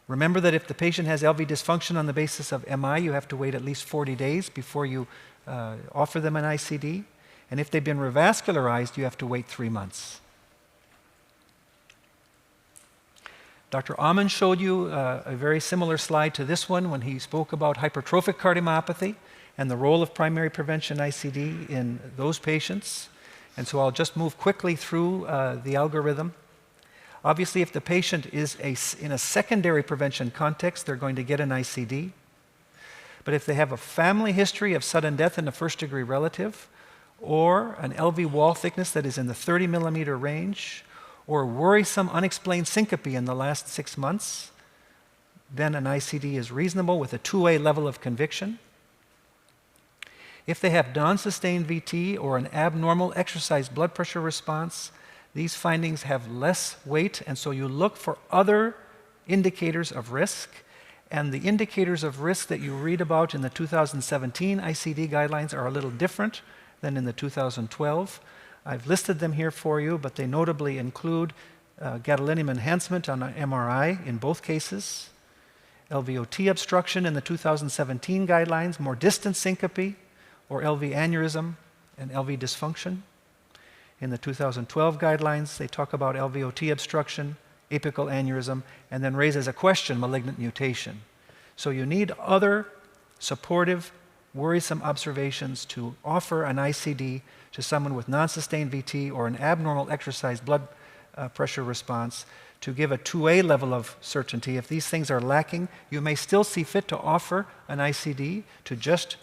Remember that if the patient has LV dysfunction on the basis of MI, you have to wait at least 40 days before you offer them an ICD. And if they've been revascularized, you have to wait 3 months. Dr. Amon showed you a very similar slide to this one when he spoke about hypertrophic cardiomyopathy and the role of primary prevention ICD in those patients. And so I'll just move quickly through the algorithm. Obviously, if the patient is in a secondary prevention context, they're going to get an ICD. But if they have a family history of sudden death in a first-degree relative, or an LV wall thickness that is in the 30 millimeter range, or worrisome unexplained syncope in the last 6 months, then an ICD is reasonable with a 2A level of conviction. If they have non-sustained VT or an abnormal exercise blood pressure response, these findings have less weight, and so you look for other indicators of risk. And the indicators of risk that you read about in the 2017 ICD guidelines are a little different than in the 2012. I've listed them here for you, but they notably include gadolinium enhancement on an MRI in both cases, LVOT obstruction in the 2017 guidelines, more distant syncope, or LV aneurysm and LV dysfunction. In the 2012 guidelines, they talk about LVOT obstruction, apical aneurysm, and then raise as a question malignant mutation. So you need other supportive worrisome observations to offer an ICD to someone with non-sustained VT or an abnormal exercise blood pressure response to give a 2A level of certainty. If these things are lacking, you may still see fit to offer an ICD to just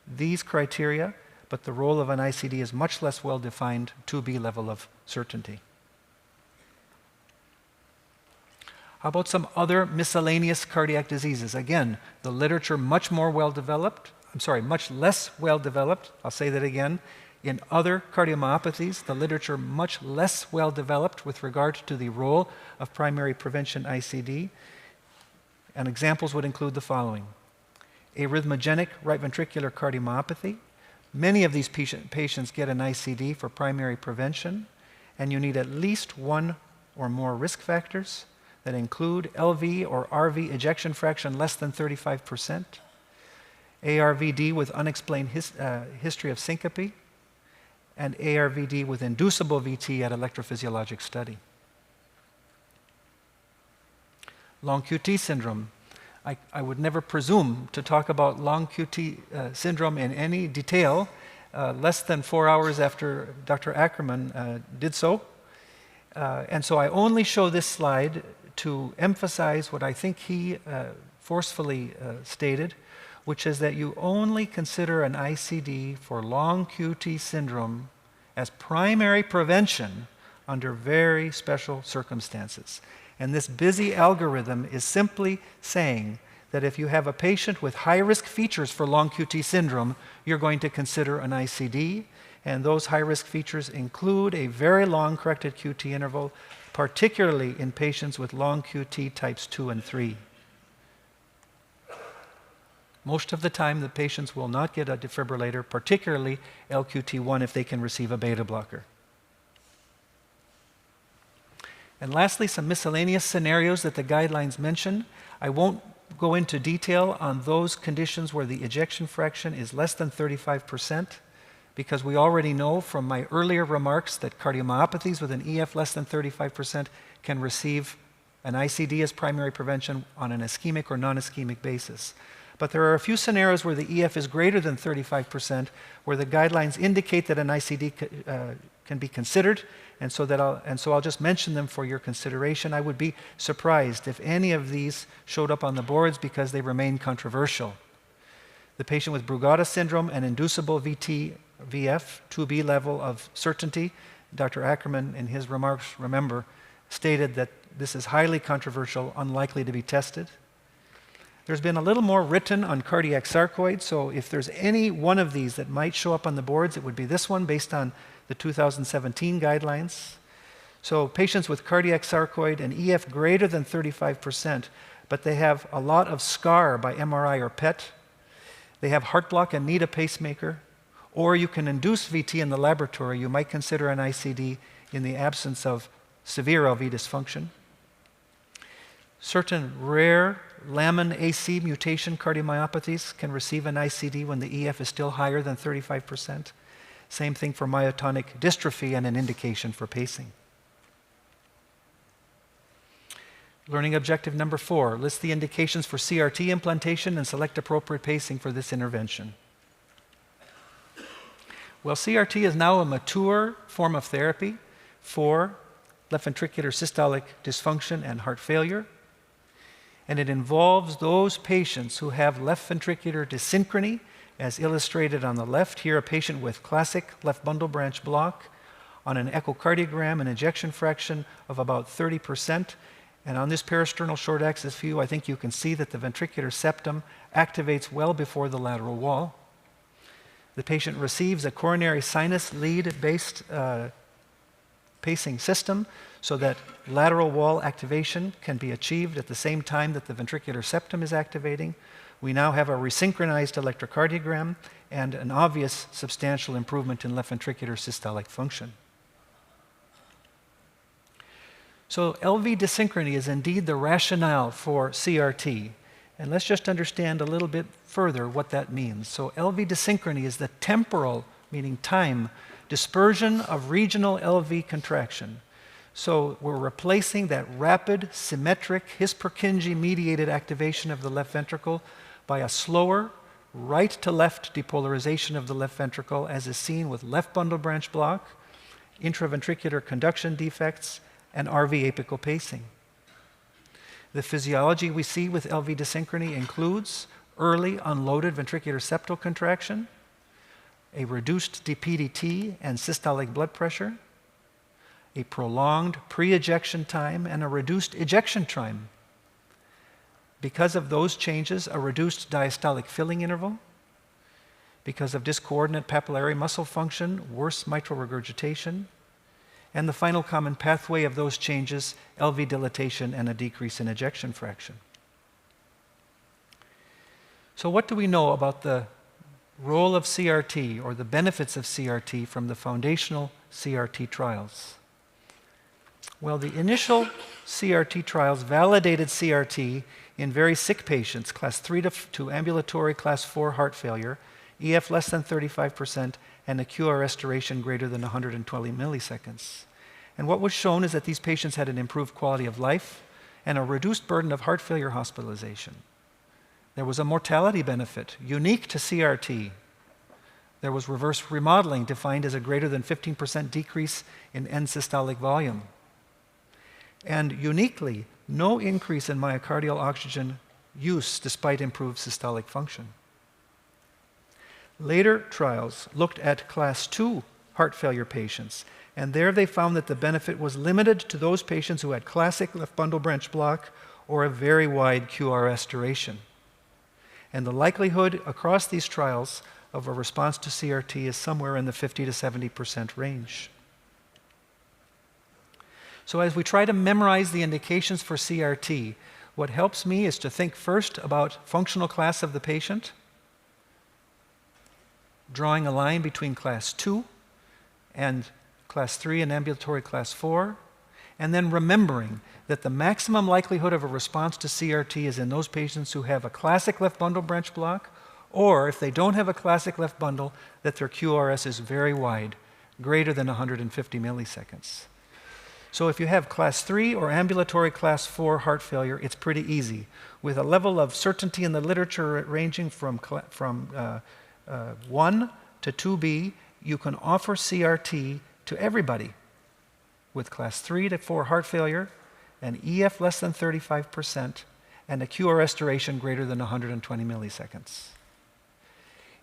these criteria, but the role of an ICD is much less well-defined 2B level of certainty. How about some other miscellaneous cardiac diseases? Again, the literature much less well-developed. I'll say that again. In other cardiomyopathies, the literature much less well-developed with regard to the role of primary prevention ICD. And examples would include the following. Arrhythmogenic right ventricular cardiomyopathy. Many of these patients get an ICD for primary prevention, and you need at least one or more risk factors that include LV or RV ejection fraction less than 35%, ARVD with unexplained history of syncope, and ARVD with inducible VT at electrophysiologic study. Long QT syndrome. I would never presume to talk about long QT syndrome in any detail less than 4 hours after Dr. Ackerman did so. And so I only show this slide to emphasize what I think he forcefully stated, which is that you only consider an ICD for long QT syndrome as primary prevention under very special circumstances. And this busy algorithm is simply saying that if you have a patient with high-risk features for long QT syndrome, you're going to consider an ICD, and those high-risk features include a very long corrected QT interval, particularly in patients with long QT types 2 and 3. Most of the time, the patients will not get a defibrillator, particularly LQT1 if they can receive a beta blocker. And lastly, some miscellaneous scenarios that the guidelines mention. I won't go into detail on those conditions where the ejection fraction is less than 35%, because we already know from my earlier remarks that cardiomyopathies with an EF less than 35% can receive an ICD as primary prevention on an ischemic or non-ischemic basis. But there are a few scenarios where the EF is greater than 35%, where the guidelines indicate that an ICD can be considered, and so I'll just mention them for your consideration. I would be surprised if any of these showed up on the boards because they remain controversial. The patient with Brugada syndrome and inducible VT, VF, 2B level of certainty, Dr. Ackerman in his remarks, remember, stated that this is highly controversial, unlikely to be tested. There's been a little more written on cardiac sarcoid, so if there's any one of these that might show up on the boards, it would be this one based on the 2017 guidelines. So patients with cardiac sarcoid and EF greater than 35%, but they have a lot of scar by MRI or PET. They have heart block and need a pacemaker, or you can induce VT in the laboratory. You might consider an ICD in the absence of severe LV dysfunction. Certain rare Lamin AC mutation cardiomyopathies can receive an ICD when the EF is still higher than 35%. Same thing for myotonic dystrophy and an indication for pacing. Learning objective number 4, list the indications for CRT implantation and select appropriate pacing for this intervention. Well, CRT is now a mature form of therapy for left ventricular systolic dysfunction and heart failure. And it involves those patients who have left ventricular dysynchrony, as illustrated on the left. Here, a patient with classic left bundle branch block on an echocardiogram, an ejection fraction of about 30%. And on this parasternal short axis view, I think you can see that the ventricular septum activates well before the lateral wall. The patient receives a coronary sinus lead-based pacing system so that lateral wall activation can be achieved at the same time that the ventricular septum is activating. We now have a resynchronized electrocardiogram and an obvious substantial improvement in left ventricular systolic function. So LV dysynchrony is indeed the rationale for CRT. And let's just understand a little bit further what that means. So LV dysynchrony is the temporal, meaning time, dispersion of regional LV contraction. So we're replacing that rapid, symmetric, His-Purkinje-mediated activation of the left ventricle by a slower, right to left depolarization of the left ventricle, as is seen with left bundle branch block, intraventricular conduction defects, and RV apical pacing. The physiology we see with LV dysynchrony includes early unloaded ventricular septal contraction, a reduced DPDT and systolic blood pressure, a prolonged pre-ejection time, and a reduced ejection time. Because of those changes, a reduced diastolic filling interval. Because of discoordinate papillary muscle function, worse mitral regurgitation. And the final common pathway of those changes, LV dilatation and a decrease in ejection fraction. So what do we know about the role of CRT or the benefits of CRT from the foundational CRT trials? Well, the initial CRT trials validated CRT in very sick patients, class 3 to ambulatory class 4 heart failure, EF less than 35%, and a QRS duration greater than 120 milliseconds. And what was shown is that these patients had an improved quality of life and a reduced burden of heart failure hospitalization. There was a mortality benefit unique to CRT. There was reverse remodeling defined as a greater than 15% decrease in end systolic volume. And uniquely, no increase in myocardial oxygen use despite improved systolic function. Later trials looked at class 2 heart failure patients, and there they found that the benefit was limited to those patients who had classic left bundle branch block or a very wide QRS duration. And the likelihood across these trials of a response to CRT is somewhere in the 50 to 70% range. So as we try to memorize the indications for CRT, what helps me is to think first about functional class of the patient, drawing a line between class 2 and class 3 and ambulatory class 4, and then remembering that the maximum likelihood of a response to CRT is in those patients who have a classic left bundle branch block, or if they don't have a classic left bundle, that their QRS is very wide, greater than 150 milliseconds. So if you have class 3 or ambulatory class 4 heart failure, it's pretty easy. With a level of certainty in the literature ranging from 1 to 2B, you can offer CRT to everybody with class 3 to 4 heart failure, an EF less than 35%, and a QRS duration greater than 120 milliseconds.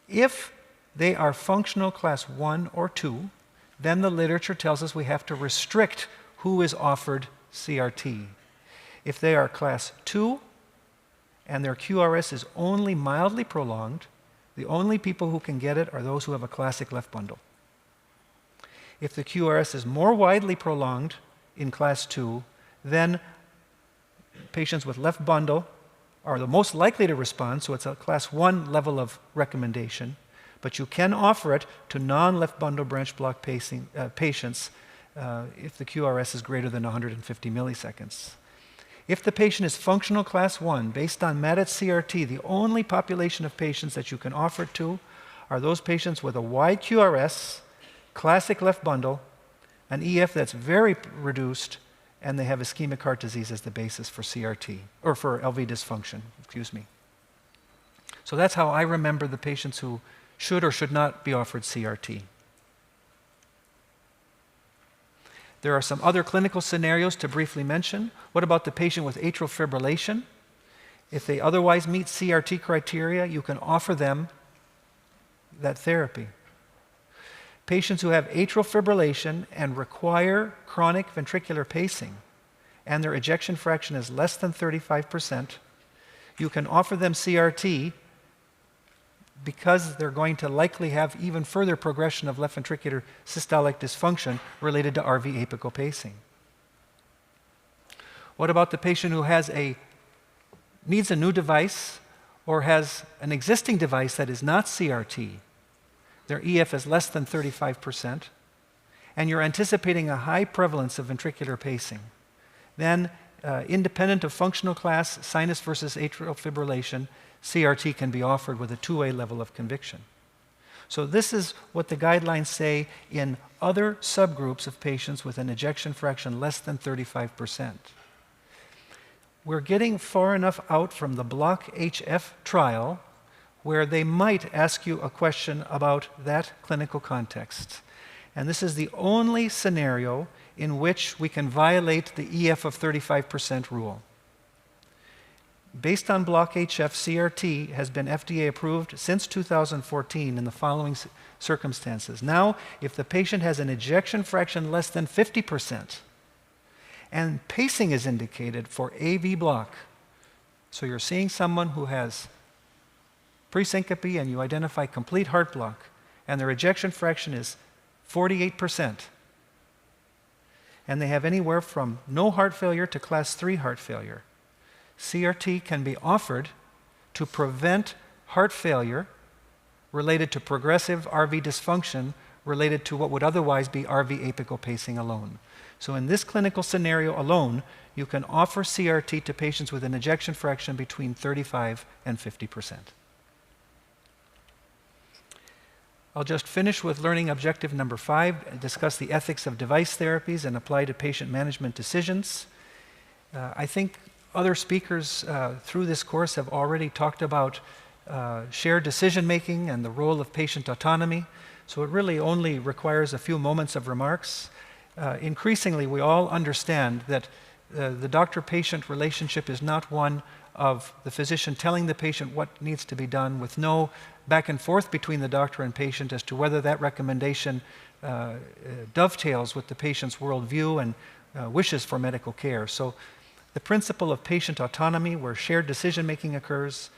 If they are functional class 1 or 2, then the literature tells us we have to restrict who is offered CRT. If they are class 2 and their QRS is only mildly prolonged, the only people who can get it are those who have a classic left bundle. If the QRS is more widely prolonged in class 2, then patients with left bundle are the most likely to respond, so it's a class 1 level of recommendation, but you can offer it to non-left bundle branch block patients if the QRS is greater than 150 milliseconds. If the patient is functional class 1, based on MADIT CRT, the only population of patients that you can offer it to are those patients with a wide QRS, classic left bundle, an EF that's very reduced, and they have ischemic heart disease as the basis for CRT, or for LV dysfunction, excuse me. So that's how I remember the patients who should or should not be offered CRT. There are some other clinical scenarios to briefly mention. What about the patient with atrial fibrillation? If they otherwise meet CRT criteria, you can offer them that therapy. Patients who have atrial fibrillation and require chronic ventricular pacing, and their ejection fraction is less than 35%, you can offer them CRT because they're going to likely have even further progression of left ventricular systolic dysfunction related to RV apical pacing. What about the patient who needs a new device or has an existing device that is not CRT? Their EF is less than 35%, and you're anticipating a high prevalence of ventricular pacing. Then, independent of functional class, sinus versus atrial fibrillation, CRT can be offered with a 2A level of conviction. So this is what the guidelines say in other subgroups of patients with an ejection fraction less than 35%. We're getting far enough out from the Block HF trial where they might ask you a question about that clinical context. And this is the only scenario in which we can violate the EF of 35% rule. Based on block HF, CRT has been FDA approved since 2014 in the following circumstances. Now, if the patient has an ejection fraction less than 50%, and pacing is indicated for AV block, so you're seeing someone who has presyncope and you identify complete heart block, and their ejection fraction is 48%, and they have anywhere from no heart failure to class 3 heart failure, CRT can be offered to prevent heart failure related to progressive RV dysfunction related to what would otherwise be RV apical pacing alone. So in this clinical scenario alone, you can offer CRT to patients with an ejection fraction between 35 and 50%. I'll just finish with learning objective number 5, discuss the ethics of device therapies and apply to patient management decisions. I think other speakers through this course have already talked about shared decision-making and the role of patient autonomy, so it really only requires a few moments of remarks. Increasingly, we all understand that the doctor-patient relationship is not one of the physician telling the patient what needs to be done with no back and forth between the doctor and patient as to whether that recommendation dovetails with the patient's worldview and wishes for medical care. So the principle of patient autonomy, where shared decision-making occurs,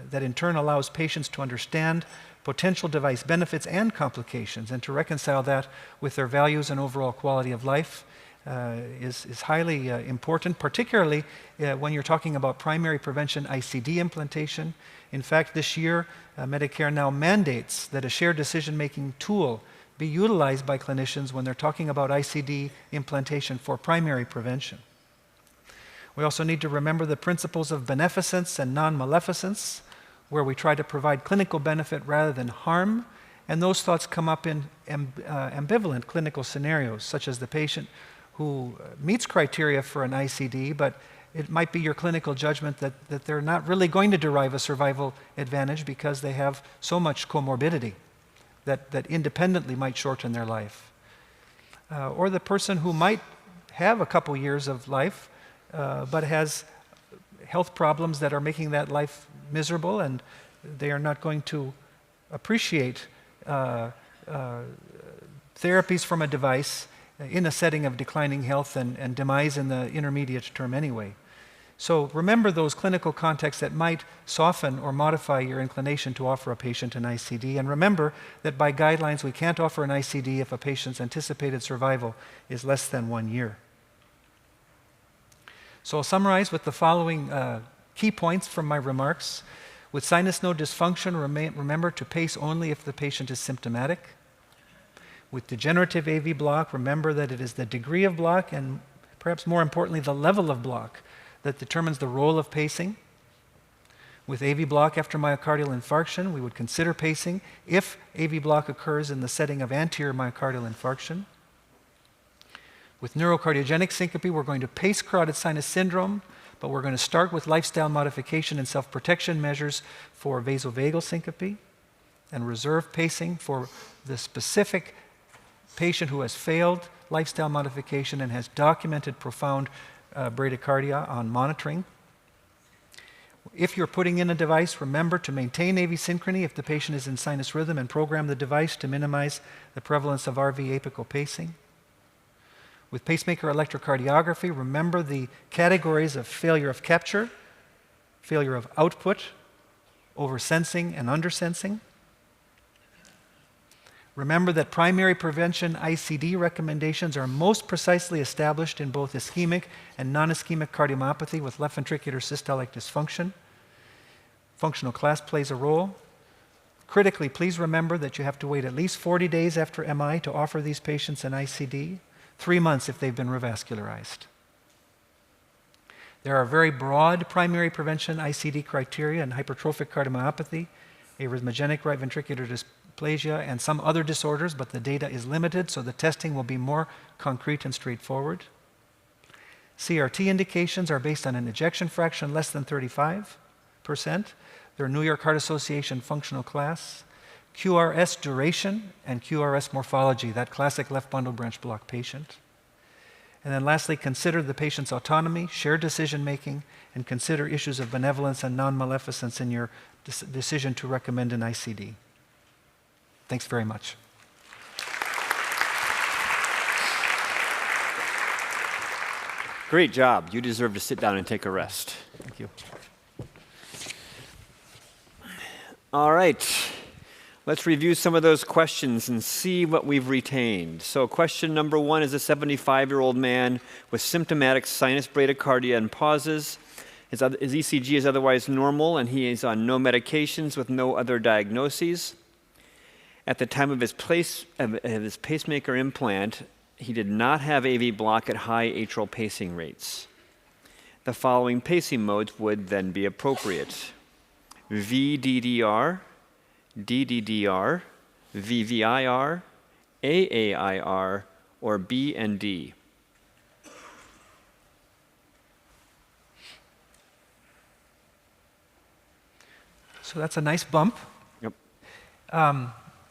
that in turn allows patients to understand potential device benefits and complications and to reconcile that with their values and overall quality of life, is highly important, particularly when you're talking about primary prevention ICD implantation. In fact, this year, Medicare now mandates that a shared decision-making tool be utilized by clinicians when they're talking about ICD implantation for primary prevention. We also need to remember the principles of beneficence and non-maleficence, where we try to provide clinical benefit rather than harm, and those thoughts come up in ambivalent clinical scenarios, such as the patient who meets criteria for an ICD, but it might be your clinical judgment that they're not really going to derive a survival advantage because they have so much comorbidity that independently might shorten their life. Or the person who might have a couple years of life, but has health problems that are making that life miserable, and they are not going to appreciate therapies from a device in a setting of declining health and demise in the intermediate term anyway. So remember those clinical contexts that might soften or modify your inclination to offer a patient an ICD, and remember that by guidelines we can't offer an ICD if a patient's anticipated survival is less than 1 year. So I'll summarize with the following key points from my remarks. With sinus node dysfunction, remember to pace only if the patient is symptomatic. With degenerative AV block, remember that it is the degree of block and perhaps more importantly the level of block that determines the role of pacing. With AV block after myocardial infarction, we would consider pacing if AV block occurs in the setting of anterior myocardial infarction. With neurocardiogenic syncope, we're going to pace carotid sinus syndrome, but we're going to start with lifestyle modification and self-protection measures for vasovagal syncope and reserve pacing for the specific patient who has failed lifestyle modification and has documented profound bradycardia on monitoring. If you're putting in a device, remember to maintain AV synchrony if the patient is in sinus rhythm and program the device to minimize the prevalence of RV apical pacing. With pacemaker electrocardiography, remember the categories of failure of capture, failure of output, oversensing and undersensing. Remember that primary prevention ICD recommendations are most precisely established in both ischemic and non-ischemic cardiomyopathy with left ventricular systolic dysfunction. Functional class plays a role. Critically, please remember that you have to wait at least 40 days after MI to offer these patients an ICD, 3 months if they've been revascularized. There are very broad primary prevention ICD criteria in hypertrophic cardiomyopathy, arrhythmogenic right ventricular dysplasia, and some other disorders, but the data is limited, so the testing will be more concrete and straightforward. CRT indications are based on an ejection fraction less than 35%. their New York Heart Association functional class, QRS duration, and QRS morphology, that classic left bundle branch block patient. And then lastly, consider the patient's autonomy, shared decision-making, and consider issues of benevolence and non-maleficence in your decision to recommend an ICD. Thanks very much. Great job. You deserve to sit down and take a rest. Thank you. All right. Let's review some of those questions and see what we've retained. So question number 1 is a 75-year-old man with symptomatic sinus bradycardia and pauses. His ECG is otherwise normal, and he is on no medications with no other diagnoses. At the time of his pacemaker implant, he did not have AV block at high atrial pacing rates. The following pacing modes would then be appropriate: VDDR, DDDR, VVIR, AAIR, or B and D. So that's a nice bump. Yep.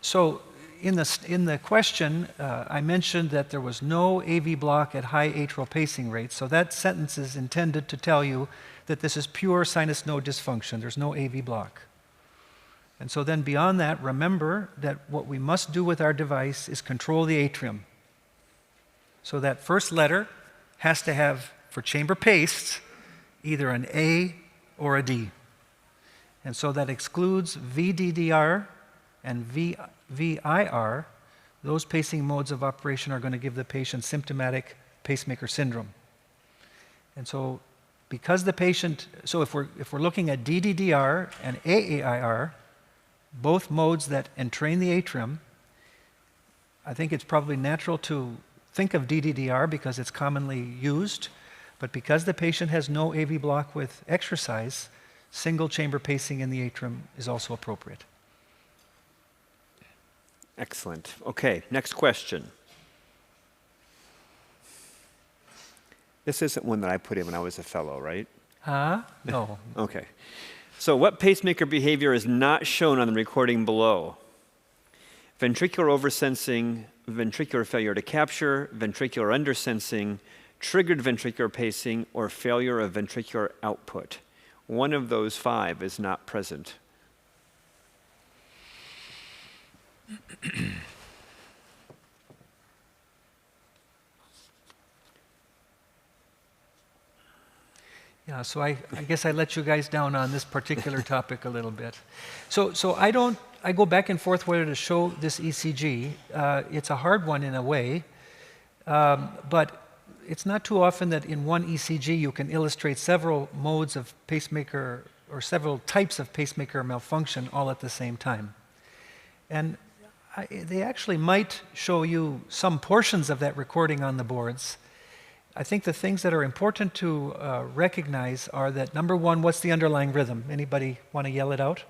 So in the question, I mentioned that there was no AV block at high atrial pacing rates. So that sentence is intended to tell you that this is pure sinus node dysfunction. There's no AV block. And so then beyond that, remember that what we must do with our device is control the atrium. So that first letter has to have, for chamber paced, either an A or a D. And so that excludes VDDR and VIR. Those pacing modes of operation are going to give the patient symptomatic pacemaker syndrome. And so because the patient, so if we're looking at DDDR and AAIR, both modes that entrain the atrium, I think it's probably natural to think of DDDR because it's commonly used, but because the patient has no AV block with exercise, single chamber pacing in the atrium is also appropriate. Excellent. Okay, next question. This isn't one that I put in when I was a fellow, right? No. Okay. So what pacemaker behavior is not shown on the recording below? Ventricular oversensing, ventricular failure to capture, ventricular undersensing, triggered ventricular pacing, or failure of ventricular output. One of those 5 is not present. Yeah, so I guess I let you guys down on this particular topic a little bit. So I go back and forth whether to show this ECG. It's a hard one in a way, but it's not too often that in one ECG you can illustrate several modes of pacemaker or several types of pacemaker malfunction all at the same time. And they actually might show you some portions of that recording on the boards. I think the things that are important to recognize are that, number 1, what's the underlying rhythm? Anybody want to yell it out?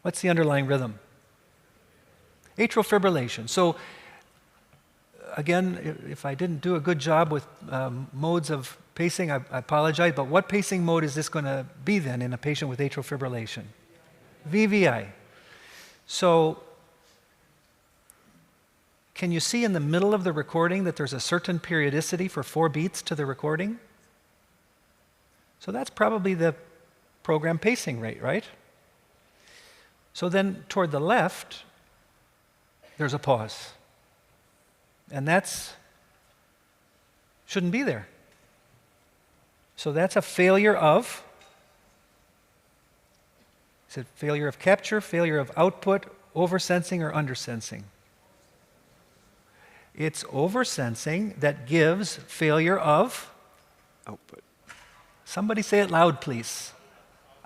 What's the underlying rhythm? Atrial fibrillation. So again, if I didn't do a good job with modes of pacing, I apologize, but what pacing mode is this going to be then in a patient with atrial fibrillation? VVI. So can you see in the middle of the recording that there's a certain periodicity for 4 beats to the recording? So that's probably the program pacing rate, right? So then toward the left, there's a pause. And that's shouldn't be there. So that's a failure of, is it failure of capture, failure of output, oversensing, or undersensing? It's oversensing that gives failure of Output. Somebody say it loud, please.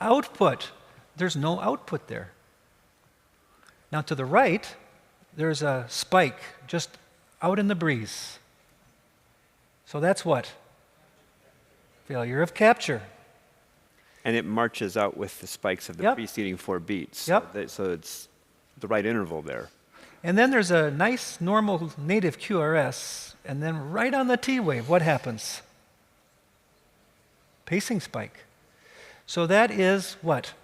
Output. There's no output there. Now to the right, there's a spike just out in the breeze. So that's what? Failure of capture. And it marches out with the spikes of the preceding 4 beats. Yep. So it's the right interval there. And then there's a nice normal native QRS, and then right on the T wave, what happens? Pacing spike. So that is what?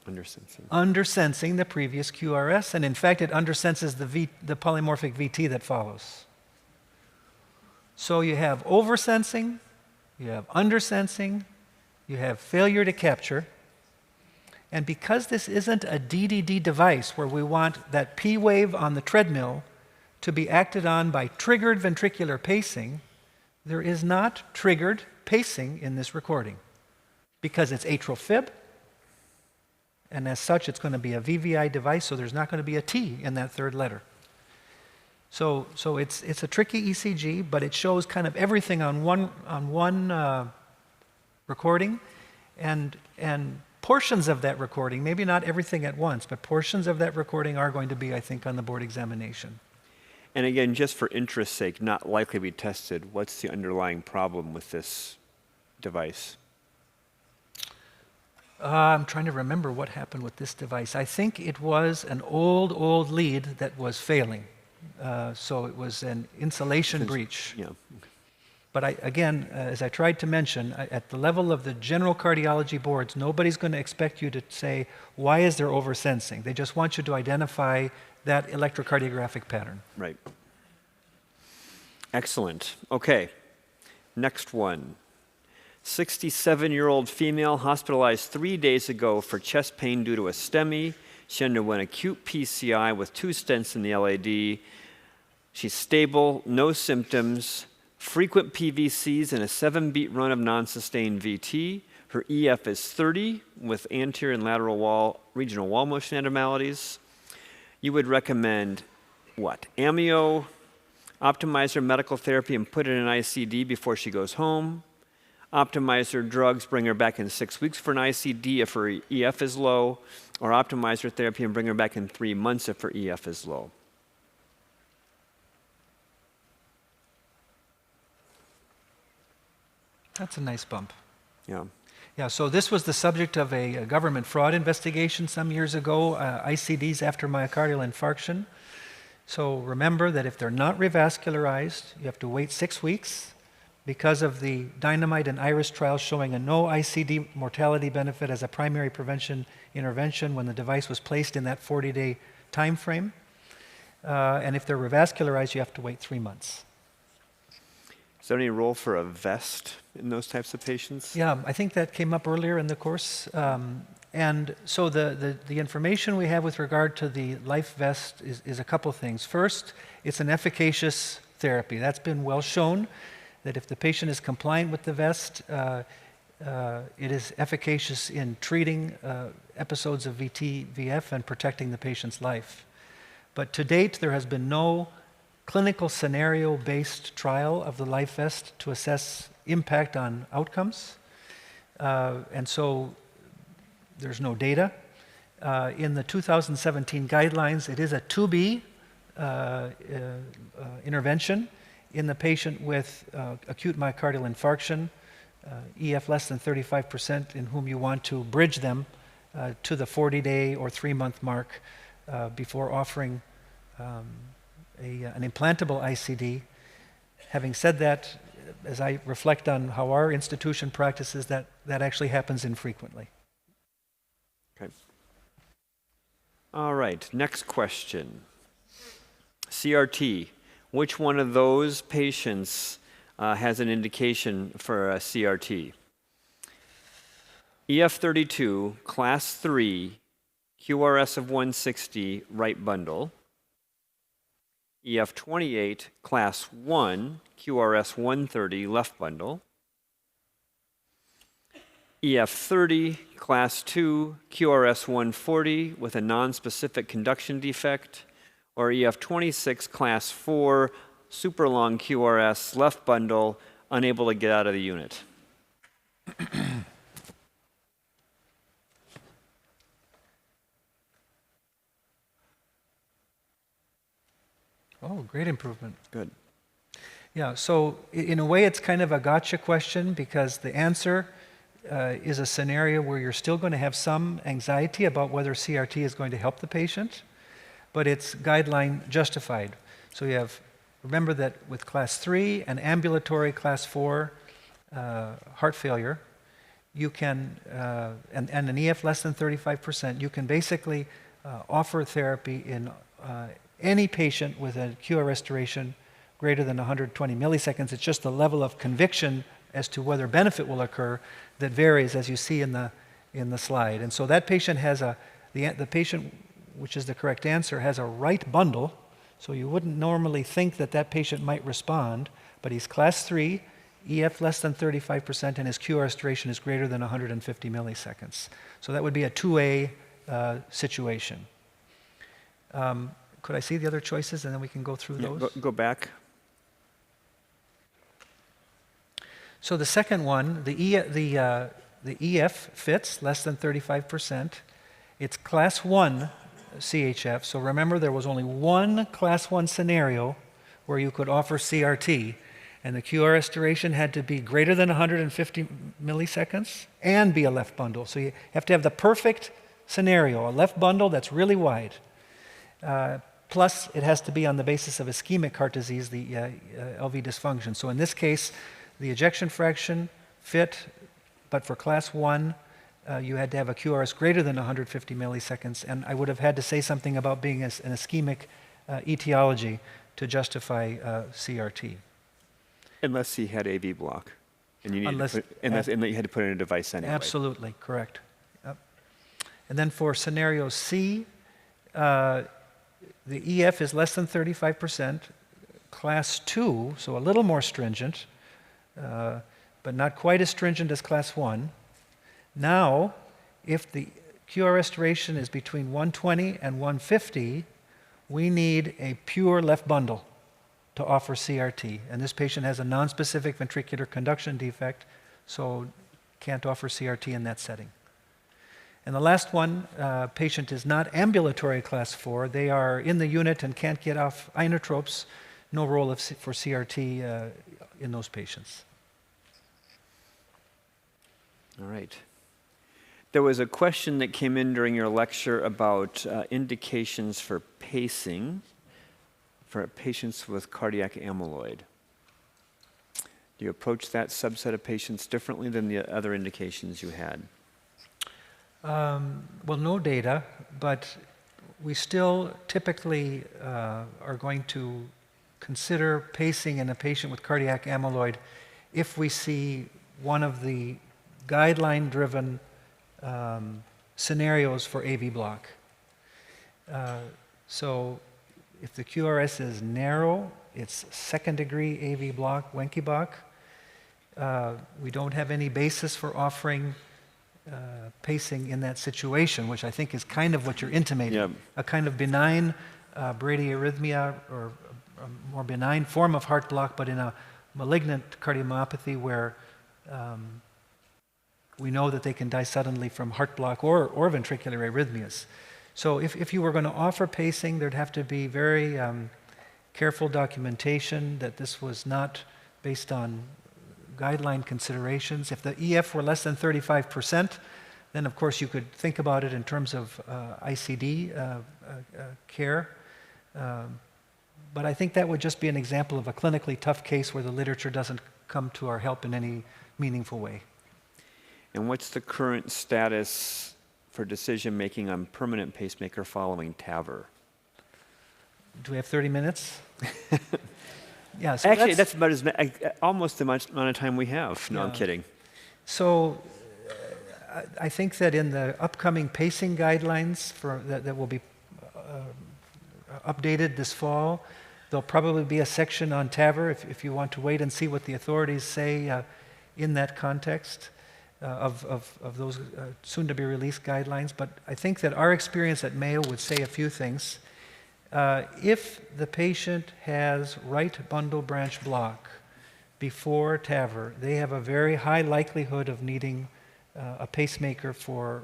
Undersensing. Undersensing the previous QRS, and in fact, it undersenses the polymorphic VT that follows. So you have oversensing, you have undersensing, you have failure to capture, and because this isn't a DDD device where we want that P wave on the treadmill to be acted on by triggered ventricular pacing, there is not triggered pacing in this recording because it's atrial fib, and as such, it's going to be a VVI device, so there's not going to be a T in that third letter. So it's a tricky ECG, but it shows kind of everything on one recording, and portions of that recording, maybe not everything at once, but portions of that recording are going to be, I think, on the board examination. And again, just for interest's sake, not likely to be tested, what's the underlying problem with this device? I'm trying to remember what happened with this device. I think it was an old lead that was failing. So it was an insulation breach. Yeah. But again, as I tried to mention, at the level of the general cardiology boards, nobody's going to expect you to say, why is there oversensing? They just want you to identify that electrocardiographic pattern. Right. Excellent. Okay. Next one. 67-year-old female hospitalized 3 days ago for chest pain due to a STEMI. She underwent acute PCI with 2 stents in the LAD. She's stable, no symptoms, frequent PVCs, and a 7-beat run of non-sustained VT. Her EF is 30 with anterior and lateral wall, regional wall motion abnormalities. You would recommend what? Amio, optimize her medical therapy and put her in an ICD before she goes home. Optimize her drugs, bring her back in 6 weeks for an ICD if her EF is low, or optimize her therapy and bring her back in 3 months if her EF is low. That's a nice bump. Yeah. Yeah, so this was the subject of a government fraud investigation some years ago, ICDs after myocardial infarction. So remember that if they're not revascularized, you have to wait 6 weeks because of the Dynamite and IRIS trials showing a no ICD mortality benefit as a primary prevention intervention when the device was placed in that 40-day time frame. And if they're revascularized, you have to wait 3 months. Is there any role for a vest in those types of patients? Yeah, I think that came up earlier in the course. And so the information we have with regard to the life vest is a couple things. First, it's an efficacious therapy. That's been well shown that if the patient is compliant with the vest, it is efficacious in treating episodes of VT, VF and protecting the patient's life. But to date, there has been no clinical scenario-based trial of the life vest to assess impact on outcomes. And so there's no data. In the 2017 guidelines, it is a 2B intervention in the patient with acute myocardial infarction, EF less than 35%, in whom you want to bridge them to the 40-day or 3-month mark before offering an implantable ICD. Having said that, as I reflect on how our institution practices, that actually happens infrequently. Okay. All right, next question. CRT. Which one of those patients has an indication for a CRT? EF32, class 3, QRS of 160, right bundle. EF28, class 1, QRS 130, left bundle. EF30, class 2, QRS 140 with a non-specific conduction defect. Or EF26, class 4, super long QRS, left bundle, unable to get out of the unit. Oh, great improvement. Good. Yeah, so in a way it's kind of a gotcha question because the answer is a scenario where you're still going to have some anxiety about whether CRT is going to help the patient, but it's guideline justified. So you have, remember that with class 3 and ambulatory class 4 heart failure, you can, and an EF less than 35%, you can basically offer therapy in any patient with a QR restoration greater than 120 milliseconds. It's just the level of conviction as to whether benefit will occur that varies, as you see in the slide. And so that patient has the patient, which is the correct answer, has a right bundle. So you wouldn't normally think that that patient might respond, but he's class 3, EF less than 35%, and his QR restoration is greater than 150 milliseconds. So that would be a 2A situation. Could I see the other choices, and then we can go through those? Go back. So the second one, the EF fits, less than 35%. It's class 1 CHF. So remember, there was only one class 1 scenario where you could offer CRT, and the QR restoration had to be greater than 150 milliseconds and be a left bundle. So you have to have the perfect scenario, a left bundle that's really wide. Plus, it has to be on the basis of ischemic heart disease, the LV dysfunction. So in this case, the ejection fraction fit, but for class 1, you had to have a QRS greater than 150 milliseconds, and I would have had to say something about being an ischemic etiology to justify CRT. Unless he had AV block, and you Unless you had to put in a device anyway. Absolutely, correct. Yep. And then for scenario C, the EF is less than 35%, class 2, so a little more stringent, but not quite as stringent as class 1. Now, if the QR restoration is between 120 and 150, we need a pure left bundle to offer CRT. And this patient has a nonspecific ventricular conduction defect, so can't offer CRT in that setting. And the last one, patient is not ambulatory class 4. They are in the unit and can't get off inotropes. No role for CRT in those patients. All right. There was a question that came in during your lecture about indications for pacing for patients with cardiac amyloid. Do you approach that subset of patients differently than the other indications you had? Well, no data, but we still typically are going to consider pacing in a patient with cardiac amyloid if we see one of the guideline-driven scenarios for AV block. So if the QRS is narrow, it's second-degree AV block, Wenckebach. We don't have any basis for offering pacing in that situation, which I think is kind of what you're intimating. Yep. A kind of benign bradyarrhythmia or a more benign form of heart block, but in a malignant cardiomyopathy where we know that they can die suddenly from heart block or ventricular arrhythmias. So if you were going to offer pacing, there'd have to be very careful documentation that this was not based on guideline considerations. If the EF were less than 35%, then of course you could think about it in terms of ICD care. But I think that would just be an example of a clinically tough case where the literature doesn't come to our help in any meaningful way. And what's the current status for decision-making on permanent pacemaker following TAVR? Do we have 30 minutes? Yeah, so actually, that's about almost the amount of time we have. No, I'm kidding. So I think that in the upcoming pacing guidelines that will be updated this fall, there'll probably be a section on TAVR if you want to wait and see what the authorities say in that context of those soon-to-be released guidelines. But I think that our experience at Mayo would say a few things. If the patient has right bundle branch block before TAVR, they have a very high likelihood of needing a pacemaker for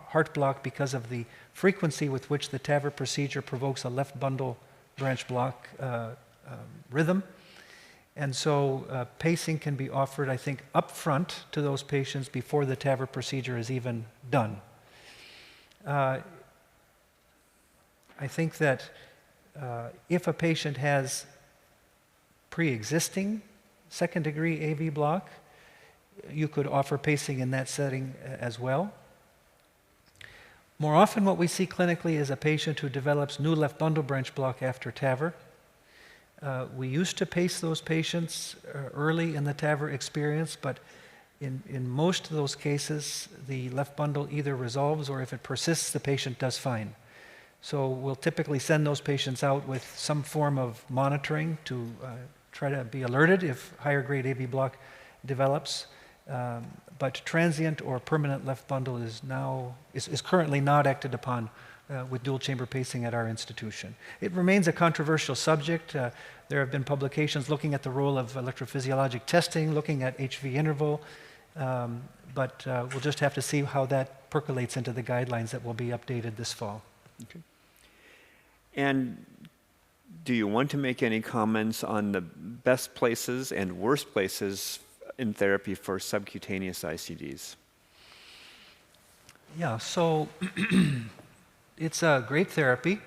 heart block because of the frequency with which the TAVR procedure provokes a left bundle branch block rhythm. And so pacing can be offered, I think, up front to those patients before the TAVR procedure is even done. I think that if a patient has pre-existing second-degree AV block, you could offer pacing in that setting as well. More often what we see clinically is a patient who develops new left bundle branch block after TAVR. We used to pace those patients early in the TAVR experience, but in most of those cases, the left bundle either resolves or if it persists, the patient does fine. So we'll typically send those patients out with some form of monitoring to try to be alerted if higher grade AV block develops. But transient or permanent left bundle is currently not acted upon with dual chamber pacing at our institution. It remains a controversial subject. There have been publications looking at the role of electrophysiologic testing, looking at HV interval, but we'll just have to see how that percolates into the guidelines that will be updated this fall. Okay. And do you want to make any comments on the best places and worst places in therapy for subcutaneous ICDs? Yeah, so it's a great therapy.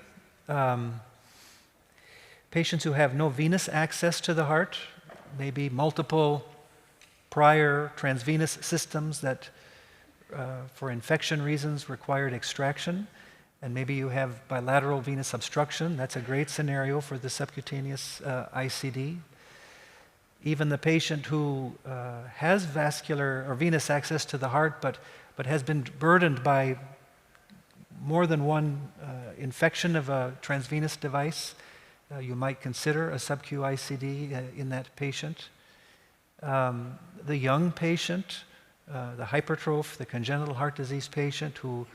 Patients who have no venous access to the heart, maybe multiple prior transvenous systems that for infection reasons required extraction, and maybe you have bilateral venous obstruction, that's a great scenario for the subcutaneous ICD. Even the patient who has vascular or venous access to the heart but has been burdened by more than one infection of a transvenous device, you might consider a sub-Q ICD in that patient. The young patient, the hypertroph, the congenital heart disease patient who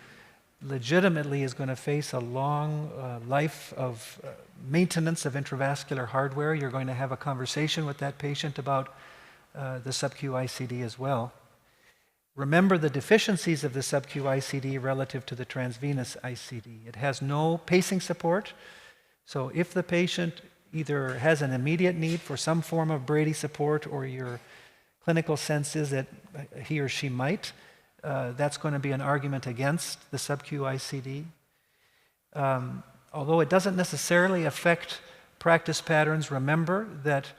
legitimately is going to face a long life of maintenance of intravascular hardware. You're going to have a conversation with that patient about the sub-Q ICD as well. Remember the deficiencies of the sub-Q ICD relative to the transvenous ICD. It has no pacing support, so if the patient either has an immediate need for some form of Brady support or your clinical sense is that he or she might, that's going to be an argument against the sub-Q ICD. Although it doesn't necessarily affect practice patterns, remember that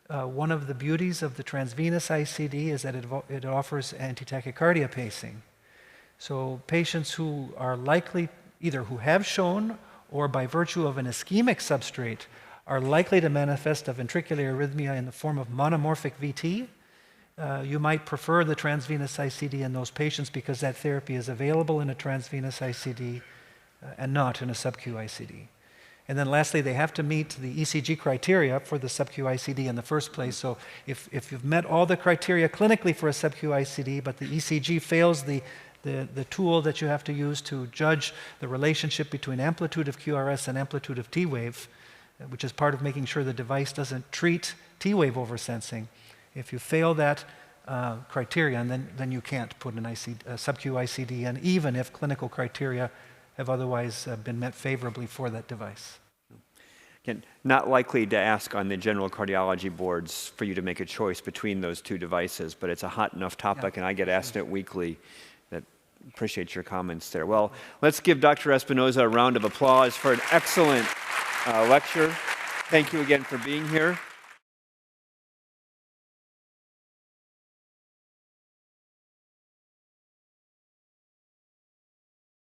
one of the beauties of the transvenous ICD is that it offers anti-tachycardia pacing. So patients who are likely, either who have shown or by virtue of an ischemic substrate, are likely to manifest a ventricular arrhythmia in the form of monomorphic VT, you might prefer the transvenous ICD in those patients because that therapy is available in a transvenous ICD and not in a sub-Q ICD. And then lastly, they have to meet the ECG criteria for the sub-Q ICD in the first place. So if you've met all the criteria clinically for a sub-Q ICD, but the ECG fails the tool that you have to use to judge the relationship between amplitude of QRS and amplitude of T-wave, which is part of making sure the device doesn't treat T-wave oversensing. If you fail that criterion, then you can't put a sub-Q ICD in, even if clinical criteria have otherwise been met favorably for that device. Again, not likely to ask on the general cardiology boards for you to make a choice between those two devices, but it's a hot enough topic, and I get asked it weekly. That appreciate your comments there. Well, let's give Dr. Espinoza a round of applause for an excellent lecture. Thank you again for being here.